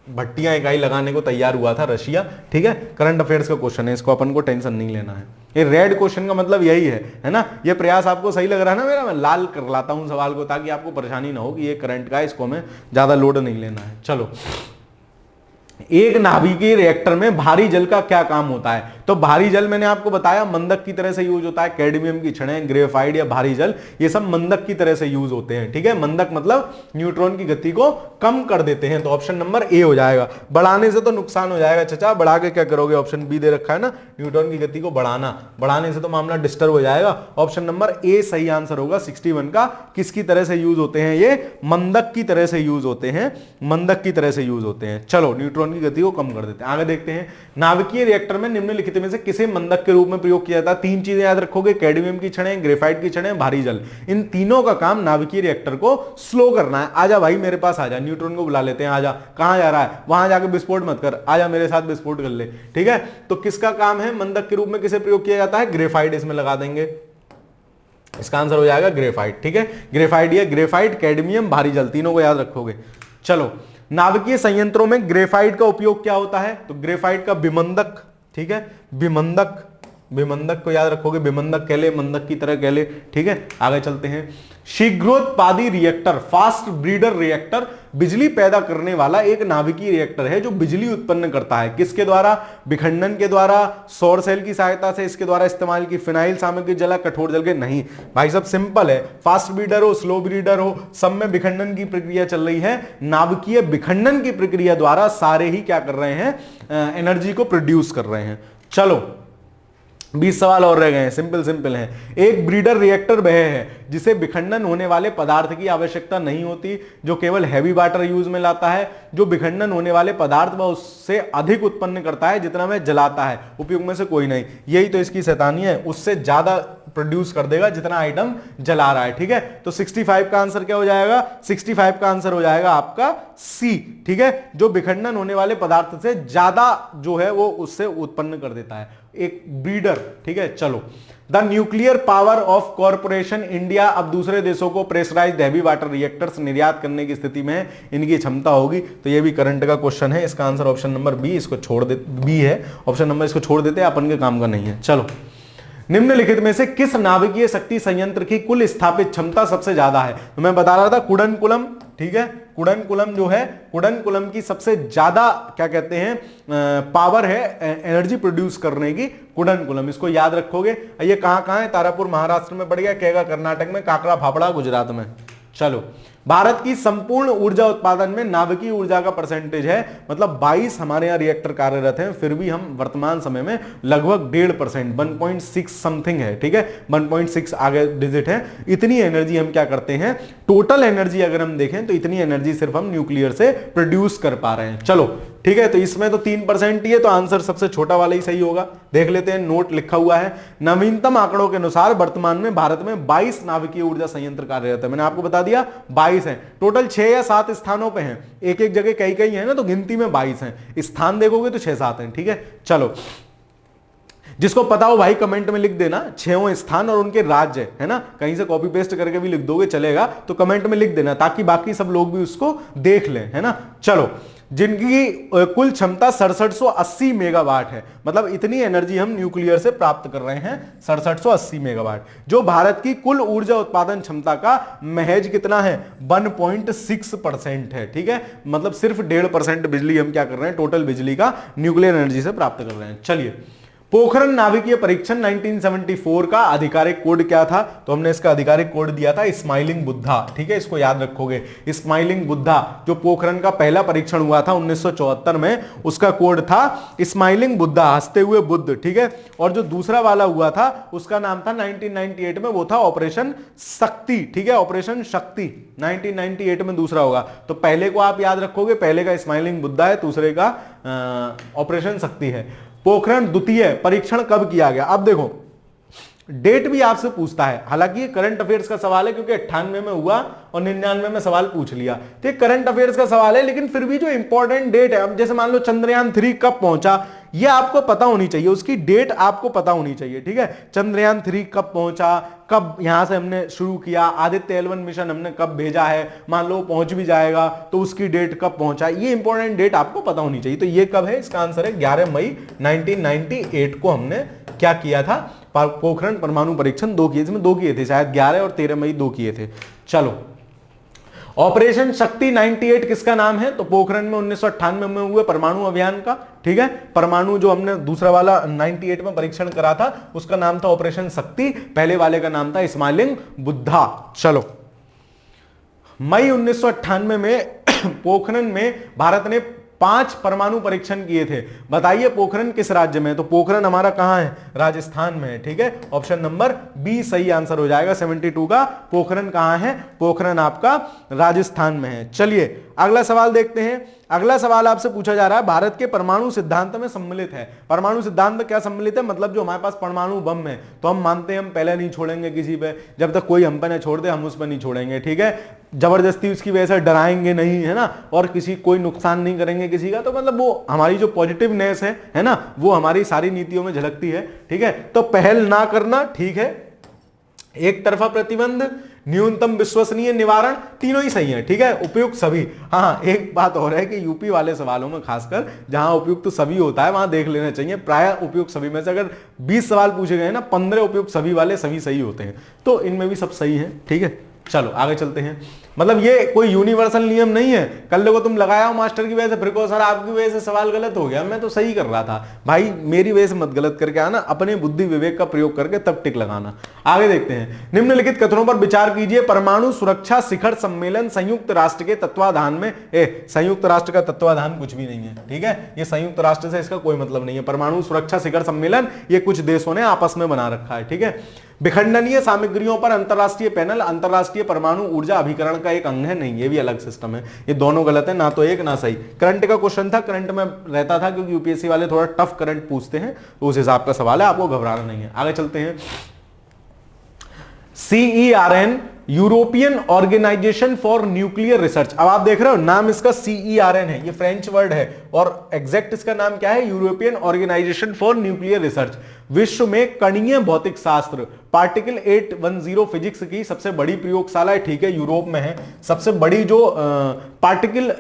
भट्टियां इकाई लगाने को तैयार हुआ था रशिया, ठीक है। करंट अफेयर्स का क्वेश्चन है, इसको अपन को टेंशन नहीं लेना है। ये रेड क्वेश्चन का मतलब यही है ना। ये प्रयास आपको सही लग रहा है ना मेरा, मैं लाल कर लाता हूं सवाल को ताकि आपको परेशानी ना हो कि ये करंट का है, इसको हमें ज्यादा लोड नहीं लेना है। चलो, एक नाभिकीय रिएक्टर में भारी जल का क्या काम होता है, तो भारी जल मैंने आपको बताया मंदक की तरह से यूज होता है। कैडमियम की छड़ें, ग्रेफाइट या भारी जल, ये सब मंदक की तरह से यूज होते हैं, ठीक है। मंदक मतलब न्यूट्रॉन की गति को कम कर देते हैं, तो ऑप्शन नंबर ए हो जाएगा। बढ़ाने से तो नुकसान हो जाएगा चचा, बढ़ा के क्या करोगे, ऑप्शन बी दे रखा है ना, न्यूट्रॉन की गति को बढ़ाने से तो मामला डिस्टर्ब हो जाएगा। ऑप्शन नंबर ए सही आंसर होगा 61 का। किसकी तरह से यूज होते हैं, ये मंदक की तरह से यूज होते हैं, मंदक की तरह से यूज होते हैं। चलो, न्यूट्रॉन की गति को कम कर देते हैं। आगे देखते हैं, नाभिकीय रिएक्टर में निम्नलिखित में से किसे मंदक के रूप में प्रयोग किया जाता है। 3 चीजें याद रखोगे, कैडमियम की छड़ें, ग्रेफाइट की छड़ें, भारी जल। इन तीनों का काम नाभिकीय रिएक्टर को स्लो करना है। आजा भाई मेरे पास आजा, न्यूट्रॉन को बुला लेते हैं, आजा। कहां जा रहा है, वहां जाके विस्फोट मत कर, आजा मेरे साथ विस्फोट कर ले, ठीक है। तो किसका काम है, मंदक के रूप में किसे प्रयोग किया जाता है, ग्रेफाइट इसमें लगा देंगे, इसका आंसर हो जाएगा ग्रेफाइट, ठीक है। ग्रेफाइट, ये ग्रेफाइट, कैडमियम, भारी जल, तीनों को याद रखोगे। चलो, नाभिकीय संयंत्रों में ग्रेफाइट का उपयोग क्या होता है, तो ग्रेफाइट का विमंदक, ठीक है। विमंदक को याद रखोगे, विमंदक कह ले, मंदक की तरह कह ले, ठीक है। आगे चलते हैं, शीघ्रोत्पादी रिएक्टर, फास्ट ब्रीडर रिएक्टर बिजली पैदा करने वाला एक नाभिकीय रिएक्टर है जो बिजली उत्पन्न करता है। किसके द्वारा, विखंडन के द्वारा, सौर सेल की सहायता से, इसके द्वारा इस्तेमाल की फिनाइल सामग्री जला, कठोर जल के, नहीं भाई सब सिंपल है। फास्ट ब्रीडर हो, स्लो ब्रीडर हो, सब में विखंडन की प्रक्रिया चल रही है। नाभिकीय विखंडन की प्रक्रिया द्वारा सारे ही क्या कर रहे हैं, एनर्जी को प्रोड्यूस कर रहे हैं। चलो, 20 सवाल और रह गए हैं, सिंपल हैं। एक ब्रीडर रिएक्टर वह है जिसे विखंडन होने वाले पदार्थ की आवश्यकता नहीं होती, जो केवल हैवी वाटर यूज में लाता है, जो विखंडन होने वाले पदार्थ व उससे अधिक उत्पन्न करता है जितना वह जलाता है, उपयोग में से कोई नहीं। यही तो इसकी शैतानी है, उससे ज्यादा प्रोड्यूस कर देगा जितना आइटम जला रहा है, ठीक है। तो 65 का आंसर क्या हो जाएगा, 65 का आंसर हो जाएगा आपका सी, ठीक है। जो विखंडन होने वाले पदार्थ से ज्यादा जो है वो उससे उत्पन्न कर देता है, एक ब्रीडर, ठीक है। चलो, the nuclear power of corporation India अब दूसरे देशों को प्रेशराइज्ड हैवी वाटर रिएक्टर्स निर्यात करने की स्थिति में है, इनकी क्षमता होगी। तो ये भी करंट का क्वेश्चन है, इसका आंसर ऑप्शन नंबर बी, इसको छोड़ दे, बी है ऑप्शन नंबर, इसको छोड़ देते हैं, अपन के काम का नहीं है। चलो, निम्नलिखित में से किस नाभिकीय शक्ति संयंत्र की कुल स्थापित क्षमता सबसे ज्यादा है, तो मैं बता रहा था कुडनकुलम, ठीक है, कुडनकुलम जो है, कुडनकुलम की सबसे ज्यादा क्या कहते हैं पावर है एनर्जी प्रोड्यूस करने की, कुडनकुलम, इसको याद रखोगे। ये कहां है, तारापुर महाराष्ट्र में पड़ गया, केगा कर्नाटक में, काकड़ा फाफड़ा गुजरात में। चलो, भारत की संपूर्ण ऊर्जा उत्पादन में नाभिकीय ऊर्जा का परसेंटेज है, मतलब 22 हमारे यहां रिएक्टर कार्यरत हैं, फिर भी हम वर्तमान समय में लगभग 1.5%, 1.6 समथिंग है, ठीक है, 1.6 आगे डिजिट है, इतनी एनर्जी हम क्या करते हैं, टोटल एनर्जी अगर हम देखें तो इतनी एनर्जी सिर्फ हम न्यूक्लियर से प्रोड्यूस कर पा रहे हैं। चलो ठीक है, तो इसमें तो 3% ही है, तो आंसर सबसे छोटा वाला ही सही होगा। देख लेते हैं, नोट लिखा हुआ है, नवीनतम आंकड़ों के अनुसार वर्तमान में भारत में 22 नाभिकीय ऊर्जा संयंत्र कार्यरत है। मैंने आपको बता दिया 22 है, टोटल 6 या 7 स्थानों पे हैं, एक एक जगह कई कई है ना, तो गिनती में 22 हैं, स्थान देखोगे तो 6-7 हैं, ठीक है। चलो, जिसको पता हो भाई कमेंट में लिख देना 6वें स्थान और उनके राज्य, है ना, कहीं से कॉपी पेस्ट करके भी लिख दोगे चलेगा, तो कमेंट में लिख देना ताकि बाकी सब लोग भी उसको देख लें, है ना। चलो, जिनकी कुल क्षमता 6780 मेगावाट है, मतलब इतनी एनर्जी हम न्यूक्लियर से प्राप्त कर रहे हैं, 6780 मेगावाट, जो भारत की कुल ऊर्जा उत्पादन क्षमता का महज कितना है, 1.6% है, ठीक है, मतलब सिर्फ 1.5% बिजली हम क्या कर रहे हैं, टोटल बिजली का न्यूक्लियर एनर्जी से प्राप्त कर रहे हैं। चलिए, पोखरण नाभिकीय परीक्षण 1974 का आधिकारिक कोड क्या था, तो हमने इसका आधिकारिक कोड दिया था स्माइलिंग बुद्धा, ठीक है, इसको याद रखोगे, स्माइलिंग बुद्धा, जो पोखरण का पहला परीक्षण हुआ था 1974 में, उसका कोड था स्माइलिंग बुद्धा, हंसते हुए बुद्ध, ठीक है। और जो दूसरा वाला हुआ था उसका नाम था 1998 में, वो था ऑपरेशन शक्ति, ठीक है, ऑपरेशन शक्ति 1998 में दूसरा होगा। तो पहले को आप याद रखोगे, पहले का स्माइलिंग बुद्धा है, दूसरे का ऑपरेशन शक्ति है। पोखरण द्वितीय परीक्षण कब किया गया, अब देखो डेट भी आपसे पूछता है, हालांकि ये करंट अफेयर्स का सवाल है, क्योंकि 98 में हुआ और 99 में सवाल पूछ लिया, तो ये करंट अफेयर्स का सवाल है, लेकिन फिर भी जो इंपॉर्टेंट डेट है, अब जैसे मान लो चंद्रयान 3 कब पहुंचा, ये आपको पता होनी चाहिए, उसकी डेट आपको पता होनी चाहिए, ठीक है। चंद्रयान 3 कब पहुंचा, कब यहां से हमने शुरू किया, आदित्य L1 मिशन हमने कब भेजा है, मान लो पहुंच भी जाएगा तो उसकी डेट कब पहुंचा, ये इंपॉर्टेंट डेट आपको पता होनी चाहिए। तो ये कब है, इसका आंसर है 11 मई 1998 को हमने क्या किया था, पोखरण परमाणु परीक्षण 2 किए, इसमें 2 किए थे शायद, 11 और 13 मई 2 किए थे। चलो, ऑपरेशन शक्ति 98 किसका नाम है, तो पोखरण में 1998 में हुए परमाणु अभियान का, ठीक है, परमाणु जो हमने दूसरा वाला 98 में परीक्षण करा था उसका नाम था ऑपरेशन शक्ति, पहले वाले का नाम था स्माइलिंग बुद्धा। चलो, मई 1998 में पोखरण में भारत ने 5 परमाणु परीक्षण किए थे। बताइए पोखरण किस राज्य में है, तो पोखरण हमारा कहां है, राजस्थान में है, ठीक है, ऑप्शन नंबर बी सही आंसर हो जाएगा। 72 का पोखरण कहां है, पोखरण आपका राजस्थान में है। चलिए अगला सवाल देखते हैं। अगला सवाल आपसे पूछा जा रहा है, भारत के परमाणु सिद्धांत में सम्मिलित है, परमाणु सिद्धांत में क्या सम्मिलित है, मतलब जो हमारे पास परमाणु बम है, तो हम मानते हैं हम पहले नहीं छोड़ेंगे किसी पे, जब तक कोई हम पे नहीं छोड़ दे हम उस पर नहीं छोड़ेंगे, ठीक है, जबरदस्ती उसकी वजह से डराएंगे नहीं, है ना, और किसी कोई नुकसान नहीं करेंगे किसी का, तो मतलब वो हमारी जो पॉजिटिवनेस है ना, वो हमारी सारी नीतियों में झलकती है, ठीक है। तो पहल ना करना, ठीक है, एक तरफा प्रतिबंध, न्यूनतम विश्वसनीय निवारण, तीनों ही सही है, ठीक है, उपयुक्त सभी। हाँ, एक बात और है कि यूपी वाले सवालों में खासकर जहां उपयुक्त सभी होता है वहां देख लेना चाहिए, प्राय उपयुक्त सभी में से अगर 20 सवाल पूछे गए ना, 15 उपयुक्त सभी वाले सभी सही होते हैं, तो इनमें भी सब सही है, ठीक है। चलो आगे चलते हैं, मतलब ये कोई यूनिवर्सल नियम नहीं है, कल को तुम लगाया हो मास्टर की वजह से, फिर को सर आपकी वजह से सवाल गलत हो गया, मैं तो सही कर रहा था, भाई मेरी वजह से मत गलत करके आना, अपने बुद्धि विवेक का प्रयोग करके तब टिक लगाना। आगे देखते हैं, निम्नलिखित कथनों पर विचार कीजिए। परमाणु सुरक्षा शिखर सम्मेलन संयुक्त राष्ट्र के तत्वाधान में, संयुक्त राष्ट्र का तत्वाधान कुछ भी नहीं है, ठीक है, ये संयुक्त राष्ट्र से इसका कोई मतलब नहीं है। परमाणु सुरक्षा शिखर सम्मेलन ये कुछ देशों ने आपस में बना रखा है, ठीक है। विखंडनीय सामग्रियों पर अंतरराष्ट्रीय पैनल अंतरराष्ट्रीय परमाणु ऊर्जा अभिकरण का एक अंग है, नहीं, ये भी अलग सिस्टम है, ये दोनों गलत है, ना तो एक ना सही। करंट का क्वेश्चन था, करंट में रहता था क्योंकि यूपीएससी वाले थोड़ा टफ करंट पूछते हैं, तो उस हिसाब का सवाल है, आपको घबराना नहीं है। आगे चलते हैं, CERN European Organization for Nuclear Research, अब आप देख रहे हो नाम इसका CERN है, ये फ्रेंच वर्ड है, और एग्जैक्ट इसका नाम क्या है, European Organization for Nuclear Research. विश्व में कणीय भौतिक शास्त्र पार्टिकल 810 फिजिक्स की सबसे बड़ी प्रयोगशाला है, ठीक है, यूरोप में है, सबसे बड़ी जो पार्टिकल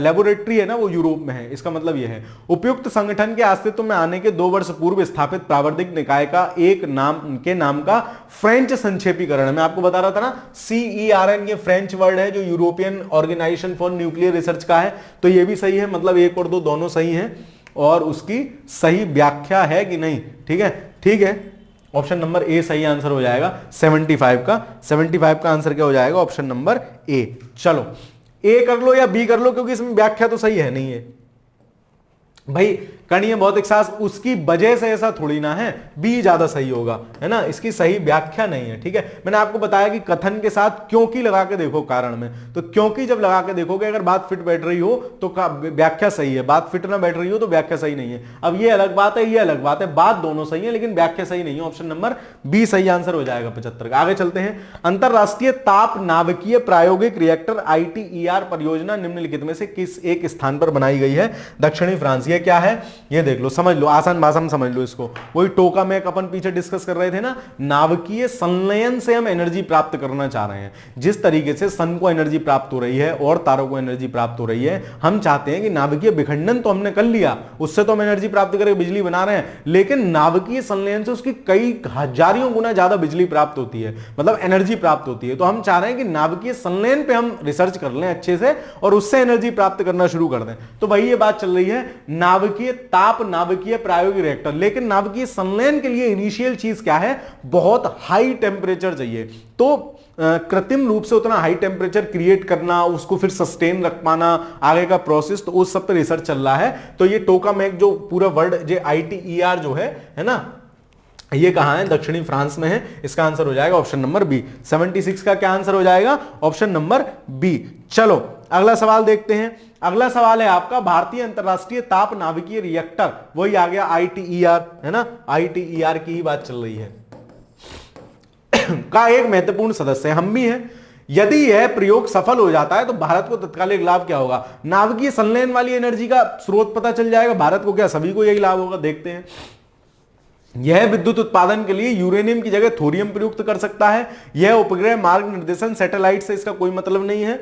लेबोरेटरी है ना वो यूरोप में है, इसका मतलब यह है। उपयुक्त संगठन के अस्तित्व में आने के 2 वर्ष पूर्व स्थापित प्रावर्धिक निकाय का एक नाम का फ्रेंच संक्षेपीकरण, मैं आपको बता रहा था ना CERN ये फ्रेंच वर्ड है जो European Organization for Nuclear Research का है, तो ये भी सही है, मतलब एक और दो दोनों सही हैं और उसकी सही व्याख्या है कि नहीं, ठीक है, ठीक है। ऑप्शन नंबर ए सही आंसर हो जाएगा 75 का। 75 का आंसर क्या हो जाएगा? Option number A. चलो ए कर लो या बी कर लो, क्योंकि इसमें व्याख्या तो सही है नहीं है भाई। कणीय भौतिक शास्त्र उसकी वजह से ऐसा थोड़ी ना है, बी ज्यादा सही होगा, है ना, इसकी सही व्याख्या नहीं है, ठीक है। मैंने आपको बताया कि कथन के साथ क्योंकि लगा के देखो कारण में, तो क्योंकि जब लगा के देखोगे अगर बात फिट बैठ रही हो तो व्याख्या सही है, बात फिट ना बैठ रही हो तो व्याख्या सही नहीं है। अब ये अलग बात है, ये अलग बात है, बात दोनों सही है लेकिन व्याख्या सही नहीं है। ऑप्शन नंबर बी सही आंसर हो जाएगा 75 का। आगे चलते हैं। अंतरराष्ट्रीय ताप नाभिकीय प्रायोगिक रिएक्टर ITER परियोजना निम्नलिखित में से किस एक स्थान पर बनाई गई है? दक्षिणी फ्रांस। ये क्या है ये देख लो, समझ लो, आसान भाषा में समझ लो इसको। वही टोकामेक अपन पीछे डिस्कस कर रहे थे ना, नाभिकीय संलयन से हम एनर्जी प्राप्त करना चाह रहे हैं। जिस तरीके से सन को एनर्जी प्राप्त हो रही है और तारों को एनर्जी प्राप्त हो रही है, हम चाहते हैं कि नाभिकीय विखंडन तो हमने कर लिया, उससे तो हम एनर्जी प्राप्त करके बिजली बना रहे हैं, लेकिन नाभिकीय संलयन से उसकी कई हजारों गुना ज्यादा बिजली प्राप्त होती है, मतलब एनर्जी प्राप्त होती है। तो हम चाह रहे हैं कि नाभिकीय संलयन पे हम रिसर्च कर लें अच्छे से और उससे एनर्जी प्राप्त करना शुरू कर दें। तो भाई ये बात चल रही है नाभिकीय ताप नाभिकीय प्रायोगिक रिएक्टर। लेकिन नाभिकीय संलयन के लिए इनिशियल चीज क्या है? बहुत हाई टेम्परेचर चाहिए। तो कृत्रिम रूप से उतना हाई टेम्परेचर क्रिएट करना, उसको फिर सस्टेन रख पाना, आगे का प्रोसेस, तो उस सब पे रिसर्च चल रहा है। तो ये टोकामेक जो पूरा वर्ड जो ITER जो है ना, ये कहां है? दक्षिणी फ्रांस में है। इसका आंसर हो जाएगा ऑप्शन नंबर बी। 76 का क्या आंसर हो जाएगा? Option number B. चलो अगला सवाल देखते हैं। अगला सवाल है आपका भारतीय अंतरराष्ट्रीय ताप नाभिकीय रिएक्टर, वही आ गया ITER, है ना, ITER की ही बात चल रही है का एक महत्वपूर्ण सदस्य हम भी हैं। यदि यह प्रयोग सफल हो जाता है तो भारत को तत्कालिक लाभ क्या होगा? नाभिकीय संलयन वाली एनर्जी का स्रोत पता चल जाएगा भारत को, क्या सभी को यही लाभ होगा? देखते हैं। यह विद्युत उत्पादन के लिए यूरेनियम की जगह थोरियम प्रयुक्त कर सकता है। यह उपग्रह मार्ग निर्देशन सैटेलाइट से इसका कोई मतलब नहीं है।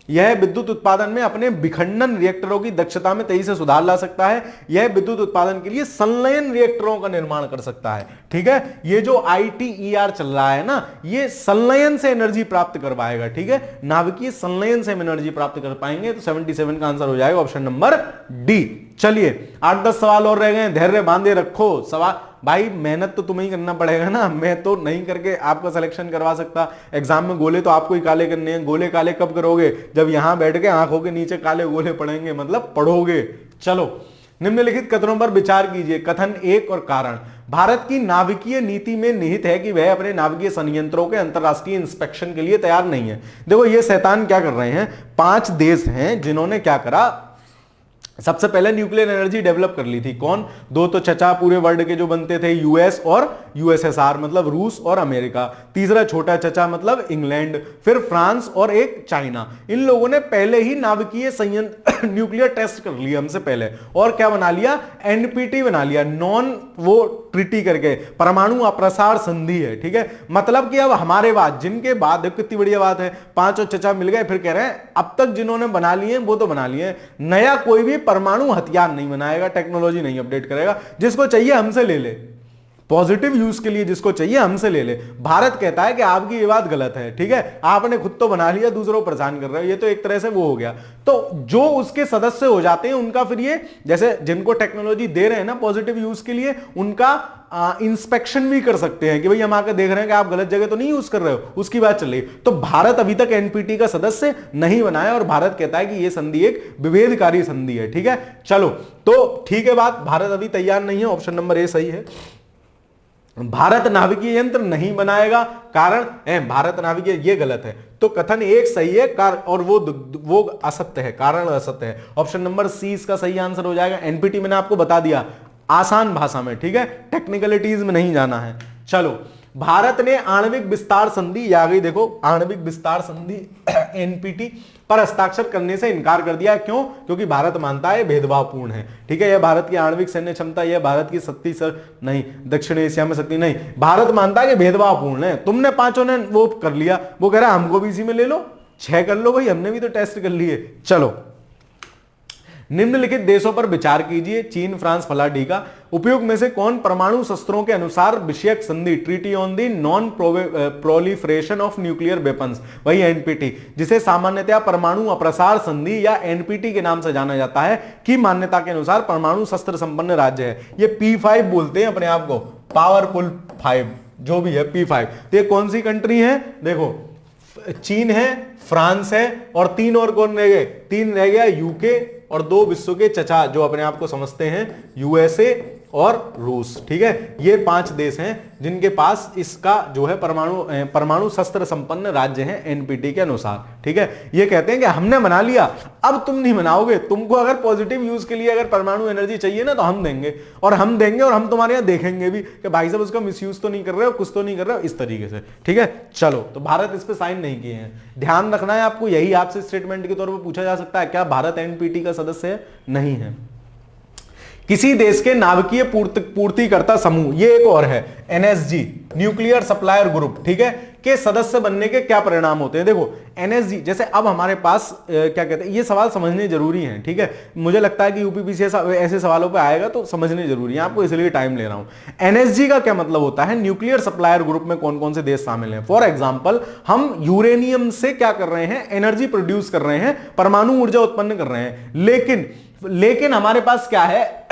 यह विद्युत उत्पादन में अपने विखंडन रिएक्टरों की दक्षता में तेजी से सुधार ला सकता है। यह विद्युत उत्पादन के लिए संलयन रिएक्टरों का निर्माण कर सकता है। ठीक है, ये जो ITER चल रहा है ना, ये संलयन से एनर्जी प्राप्त कर पाएगा। ठीक है, नाभिकीय संलयन से हम एनर्जी प्राप्त कर पाएंगे। तो 77 का आंसर हो जाएगा ऑप्शन नंबर डी। चलिए 8-10 सवाल और रह गए, धैर्य बांधे रखो। सवाल भाई मेहनत तो तुम्हें ही करना पड़ेगा ना, मैं तो नहीं करके आपका सिलेक्शन करवा सकता। एग्जाम में गोले तो आपको ही काले करने हैं। गोले काले कब करोगे? जब यहां बैठ के आंखों के नीचे काले गोले पड़ेंगे, मतलब पढ़ोगे। चलो निम्नलिखित कथनों पर विचार कीजिए। कथन 1 और कारण। भारत की नाभिकीय नीति में निहित है कि वह अपने नाभिकीय संयंत्रों के अंतरराष्ट्रीय इंस्पेक्शन के लिए तैयार नहीं है। देखो ये शैतान क्या कर रहे हैं, 5 देश हैं जिन्होंने क्या करा, सबसे पहले न्यूक्लियर एनर्जी डेवलप कर ली थी। कौन? 2 तो चचा पूरे वर्ल्ड के जो बनते थे, US और USSR, मतलब रूस और अमेरिका। तीसरा छोटा चचा मतलब इंग्लैंड, फिर फ्रांस और एक चाइना। इन लोगों ने पहले ही नाभिकीय संयंत्र न्यूक्लियर टेस्ट कर लिया हमसे पहले, और क्या बना लिया? NPT बना लिया, नॉन वो ट्रीटी करके, परमाणु अप्रसार संधि है। ठीक है, मतलब कि अब हमारे बाद, जिनके बाद, देखो कितनी बढ़िया बात है, 5 और चचा मिल गए, फिर कह रहे हैं अब तक जिन्होंने बना लिए वो तो बना लिए, नया कोई भी परमाणु हथियार नहीं बनाएगा, टेक्नोलॉजी नहीं अपडेट करेगा। जिसको चाहिए हमसे ले ले, पॉजिटिव यूज के लिए जिसको चाहिए हमसे ले ले। भारत कहता है कि आपकी ये बात गलत है। ठीक है, आपने खुद तो बना लिया, दूसरों को परेशान कर रहे हो, ये तो एक तरह से वो हो गया। तो जो उसके सदस्य हो जाते हैं उनका फिर ये, जैसे जिनको टेक्नोलॉजी दे रहे हैं ना पॉजिटिव यूज के लिए, उनका इंस्पेक्शन भी कर सकते हैं कि भाई हम आकर देख रहे हैं कि आप गलत जगह तो नहीं यूज कर रहे हो, उसकी बात चल रही। तो भारत अभी तक NPT का सदस्य नहीं बना है और भारत कहता है कि यह संधि एक विभेदकारी संधि है। ठीक है, चलो तो ठीक है बात, भारत अभी तैयार नहीं है। ऑप्शन नंबर ए सही है। भारत नाभिकीय यंत्र नहीं बनाएगा, कारण भारत नाभिकीय, ये गलत है। तो कथन 1 सही है और वो असत्य है, कारण असत्य है। ऑप्शन नंबर सी इसका सही आंसर हो जाएगा। NPT मैंने आपको बता दिया आसान भाषा में, ठीक है, टेक्निकलिटीज में नहीं जाना है। चलो भारत ने आणविक विस्तार संधि, आ गई देखो, आणविक विस्तार संधि NPT पर हस्ताक्षर करने से इनकार कर दिया। क्यों? क्योंकि भारत मानता है भेदभावपूर्ण है। ठीक है, यह भारत की आणविक सैन्य क्षमता, यह भारत की शक्ति नहीं, दक्षिण एशिया में शक्ति नहीं, भारत मानता है कि भेदभावपूर्ण है। तुमने 5 ने वो कर लिया, वो कह रहा है हमको भी इसी में ले लो, 6 कर लो भाई, हमने भी तो टेस्ट कर लिए। चलो निम्नलिखित देशों पर विचार कीजिए, चीन, फ्रांस, फलाडी का उपयोग में से कौन परमाणु शस्त्रों के अनुसार विषयक संधि treaty on the non proliferation of nuclear weapons, वही एनपीटी, जिसे सामान्यतः परमाणु अप्रसार संधि या एनपीटी के नाम से जाना जाता है, की मान्यता के अनुसार परमाणु शस्त्र संपन्न राज्य है। ये P5 बोलते हैं अपने आप को, पावरफुल 5 जो भी है P5। तो ये कौन सी कंट्री है, देखो चीन है, फ्रांस है, और तीन और कौन रह गए, तीन रह गया यूके, और दो विश्व के चचा जो अपने आप को समझते हैं यूएसए और रूस। ठीक है, ये 5 देश हैं जिनके पास इसका जो है परमाणु शस्त्र संपन्न राज्य है एनपीटी के अनुसार। ठीक है, ये कहते हैं कि हमने बना लिया, अब तुम नहीं बनाओगे, तुमको अगर पॉजिटिव यूज के लिए अगर परमाणु एनर्जी चाहिए ना तो हम देंगे, और हम तुम्हारे यहां देखेंगे भी कि भाई साहब उसका मिसयूज तो नहीं कर रहे हो, कुछ तो नहीं कर रहे हो, इस तरीके से। ठीक है, चलो, तो भारत इस पे साइन नहीं किए हैं, ध्यान रखना है आपको, यही आपसे स्टेटमेंट के तौर पर पूछा जा सकता है, क्या भारत एनपीटी का सदस्य है? नहीं है। किसी देश के नाभिकीय पूर्तिकर्ता समूह, ये एक और है एनएसजी, न्यूक्लियर सप्लायर ग्रुप, ठीक है, के सदस्य बनने के क्या परिणाम होते हैं? देखो एनएसजी, जैसे अब हमारे पास क्या कहते हैं, ये सवाल समझने जरूरी है। ठीक है, मुझे लगता है कि यूपीपीसी ऐसे सवालों पे आएगा तो समझने जरूरी है, आपको इसलिए टाइम ले रहा हूं। एनएसजी का क्या मतलब होता है? न्यूक्लियर सप्लायर ग्रुप में कौन कौन से देश शामिल हैं? फॉर एग्जाम्पल, हम यूरेनियम से क्या कर रहे हैं, एनर्जी प्रोड्यूस कर रहे हैं, परमाणु ऊर्जा उत्पन्न कर रहे हैं, लेकिन हमारे पास क्या है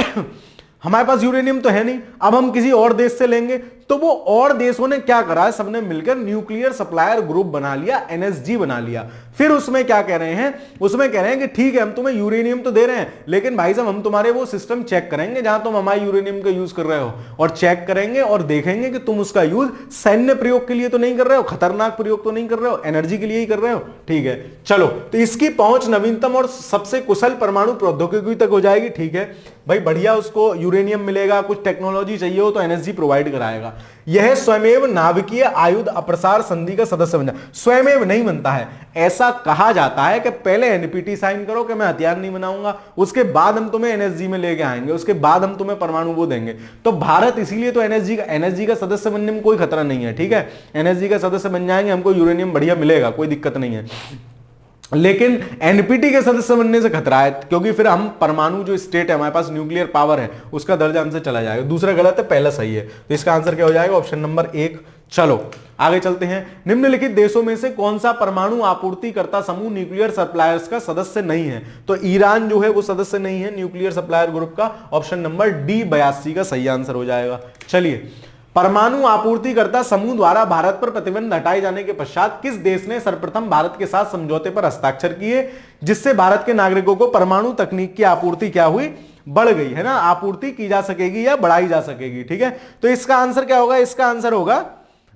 हमारे पास यूरेनियम तो है नहीं, अब हम किसी और देश से लेंगे, तो वो और देशों ने क्या करा है, सबने मिलकर न्यूक्लियर सप्लायर ग्रुप बना लिया, एनएसजी बना लिया। फिर उसमें क्या कह रहे हैं, उसमें कह रहे हैं कि ठीक है हम तुम्हें यूरेनियम तो दे रहे हैं, लेकिन भाई साहब हम तुम्हारे वो सिस्टम चेक करेंगे जहां तुम हमारे यूरेनियम का यूज कर रहे हो, और चेक करेंगे और देखेंगे कि तुम उसका यूज सैन्य प्रयोग के लिए तो नहीं कर रहे हो, खतरनाक प्रयोग तो नहीं कर रहे हो, एनर्जी के लिए ही कर रहे हो। ठीक है, चलो, तो इसकी पहुंच नवीनतम और सबसे कुशल परमाणु प्रौद्योगिकी तक हो जाएगी। ठीक है भाई, बढ़िया, उसको यूरेनियम मिलेगा, कुछ टेक्नोलॉजी चाहिए हो तो एनएसजी प्रोवाइड कराएगा। यह स्वयं नाभिकीय आयुध अप्रसार संधि का सदस्य बन जाए, स्वयं नहीं बनता है, ऐसा कहा जाता है कि पहले एनपीटी साइन करो कि मैं हथियार नहीं बनाऊंगा, उसके बाद हम तुम्हें एनएसजी में लेके आएंगे, उसके बाद हम तुम्हें परमाणु वो देंगे। तो भारत इसीलिए तो एनएसजी का सदस्य बनने में कोई खतरा नहीं है। ठीक है, एनएसजी का सदस्य बन जाएंगे, हमको यूरेनियम बढ़िया मिलेगा, कोई दिक्कत नहीं है, लेकिन एनपीटी के सदस्य बनने से खतरा है, क्योंकि फिर हम परमाणु जो स्टेट है, हमारे पास न्यूक्लियर पावर है, उसका दर्जा हमसे चला जाएगा। दूसरा गलत है, पहला सही है, तो इसका आंसर क्या हो जाएगा? Option number 1। चलो आगे चलते हैं। निम्नलिखित देशों में से कौन सा परमाणु आपूर्तिकर्ता समूह न्यूक्लियर सप्लायर्स का सदस्य नहीं है? तो ईरान जो है वो सदस्य नहीं है न्यूक्लियर सप्लायर ग्रुप का, ऑप्शन नंबर डी 82 का सही आंसर हो जाएगा। चलिए, परमाणु आपूर्तिकर्ता समूह द्वारा भारत पर प्रतिबंध हटाए जाने के पश्चात किस देश ने सर्वप्रथम भारत के साथ समझौते पर हस्ताक्षर किए, जिससे भारत के नागरिकों को परमाणु तकनीक की आपूर्ति क्या हुई? बढ़ गई, है ना, आपूर्ति की जा सकेगी या बढ़ाई जा सकेगी। ठीक है, तो इसका आंसर क्या होगा? इसका आंसर होगा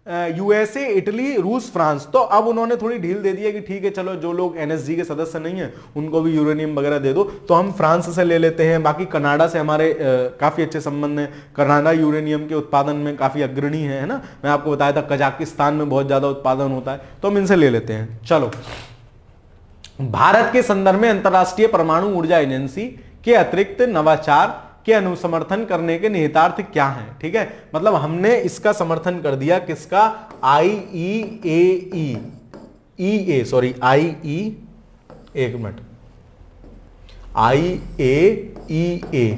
यूएसए, इटली, रूस, फ्रांस। तो अब उन्होंने थोड़ी ढील दे दी है कि ठीक है चलो, जो लोग एनएसजी के सदस्य नहीं है उनको भी यूरेनियम वगैरह दे दो, तो हम फ्रांस से ले लेते हैं। बाकी कनाडा से हमारे काफी अच्छे संबंध हैं, कनाडा यूरेनियम के उत्पादन में काफी अग्रणी है ना, मैं आपको बताया था कजाकिस्तान में बहुत ज्यादा उत्पादन होता है, तो हम इनसे ले लेते हैं। चलो, भारत के संदर्भ में अंतरराष्ट्रीय परमाणु ऊर्जा एजेंसी के अतिरिक्त नवाचार के अनुसमर्थन करने के निहितार्थ क्या हैं? ठीक है, मतलब हमने इसका समर्थन कर दिया, किसका? IAEA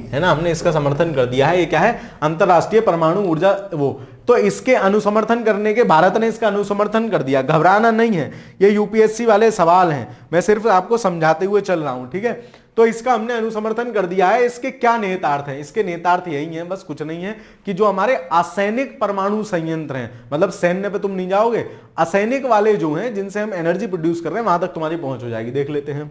है ना, हमने इसका समर्थन कर दिया है। ये क्या है? अंतरराष्ट्रीय परमाणु ऊर्जा वो, तो इसके अनुसमर्थन करने के, भारत ने इसका अनुसमर्थन कर दिया। घबराना नहीं है, ये यूपीएससी वाले सवाल हैं, मैं सिर्फ आपको समझाते हुए चल रहा हूं। ठीक है, तो इसका हमने अनुसमर्थन कर दिया है। इसके क्या निहितार्थ हैं? इसके निहितार्थ यही हैं, बस कुछ नहीं है, कि जो हमारे असैनिक परमाणु संयंत्र हैं, मतलब सैन्य पे तुम नहीं जाओगे, असैनिक वाले जो हैं जिनसे हम एनर्जी प्रोड्यूस कर रहे हैं, वहां तक तुम्हारी पहुंच हो जाएगी। देख लेते हैं।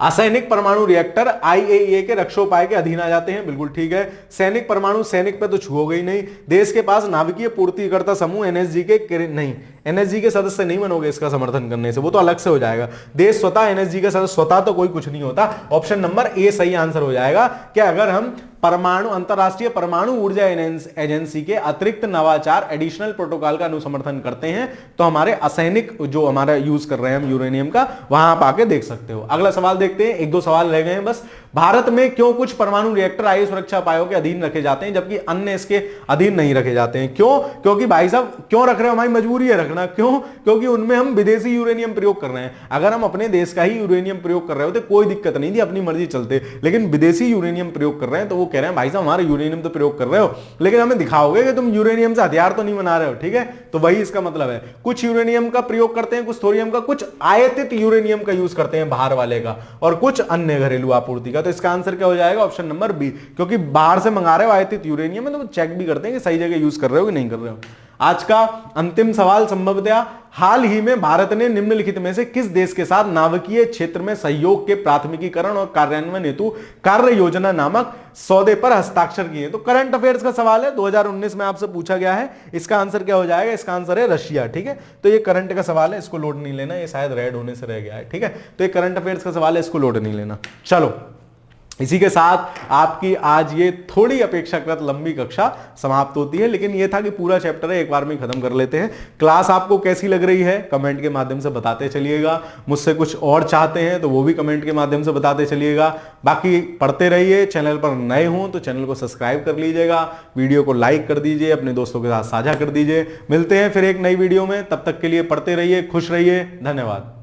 असैनिक परमाणु रिएक्टर आईएईए के रक्षोपाय के अधीन आ जाते हैं, बिल्कुल ठीक है। सैनिक परमाणु, सैनिक पे तो छुओगे ही नहीं। देश के पास नाभिकीय पूर्तिकर्ता समूह एनएसजी के नहीं, एनएसजी के सदस्य नहीं बनोगे इसका समर्थन करने से, वो तो अलग से हो जाएगा। देश स्वतः एनएसजी का सदस्य, स्वतः तो कोई कुछ नहीं होता। ऑप्शन नंबर ए सही आंसर हो जाएगा कि अगर हम परमाणु, अंतरराष्ट्रीय परमाणु ऊर्जा एजेंसी के अतिरिक्त नवाचार एडिशनल प्रोटोकॉल का अनुसमर्थन करते हैं, तो हमारे असैनिक जो हमारा यूज कर रहे हैं हम यूरेनियम का, वहां आप आके देख सकते हो। अगला सवाल देखते हैं, 1-2 सवाल रह गए हैं बस। भारत में क्यों कुछ परमाणु रिएक्टर आयु सुरक्षा उपायों के अधीन रखे जाते हैं जबकि अन्य इसके अधीन नहीं रखे जाते हैं? क्यों? क्योंकि भाई साहब क्यों रख रहे हो, हमारी मजबूरी है रखना। क्यों? क्योंकि उनमें हम विदेशी यूरेनियम प्रयोग कर रहे हैं। अगर हम अपने देश का ही यूरेनियम प्रयोग कर रहे होते कोई दिक्कत नहीं थी, अपनी मर्जी चलते, लेकिन विदेशी यूरेनियम प्रयोग कर रहे हैं तो वो कह रहे हैं भाई साहब हमारा यूरेनियम तो प्रयोग कर रहे हो लेकिन हमें दिखाओगे कि तुम यूरेनियम से हथियार तो नहीं बना रहे हो। ठीक है, तो वही इसका मतलब है। कुछ यूरेनियम का प्रयोग करते हैं, कुछ थोरियम का, कुछ आयातित यूरेनियम का यूज करते हैं बाहर वाले का, और कुछ अन्य घरेलू आपूर्ति का। तो इसका आंसर क्या हो जाएगा? ऑप्शन नंबर बी, क्योंकि बाहर से मंगा रहे हो आयातित यूरेनियम है तो चेक भी करते हैं कि सही जगह यूज कर रहे हो कि नहीं कर रहे हो। आज का अंतिम सवाल संभवतः, हाल ही में भारत ने निम्नलिखित में से किस देश के साथ नाभिकीय क्षेत्र में सहयोग के प्राथमिकीकरण और कार्यान्वयन हेतु कार्य योजना नामक सौदे पर हस्ताक्षर किए? तो करंट अफेयर्स का सवाल है, 2019 में आपसे पूछा गया है। इसका आंसर क्या हो जाएगा? इसका आंसर है रशिया। ठीक है, तो ये करंट का सवाल है, इसको लोड नहीं लेना, ये शायद रेड होने से रह गया है। ठीक है, तो ये करंट अफेयर्स का सवाल है, इसको लोड नहीं लेना। चलो, इसी के साथ आपकी आज ये थोड़ी अपेक्षाकृत लंबी कक्षा समाप्त होती है, लेकिन ये था कि पूरा चैप्टर है एक बार में खत्म कर लेते हैं। क्लास आपको कैसी लग रही है कमेंट के माध्यम से बताते चलिएगा। मुझसे कुछ और चाहते हैं तो वो भी कमेंट के माध्यम से बताते चलिएगा। बाकी पढ़ते रहिए, चैनल पर नए हों तो चैनल को सब्सक्राइब कर लीजिएगा, वीडियो को लाइक कर दीजिए, अपने दोस्तों के साथ साझा कर दीजिए। मिलते हैं फिर एक नई वीडियो में, तब तक के लिए पढ़ते रहिए, खुश रहिए, धन्यवाद।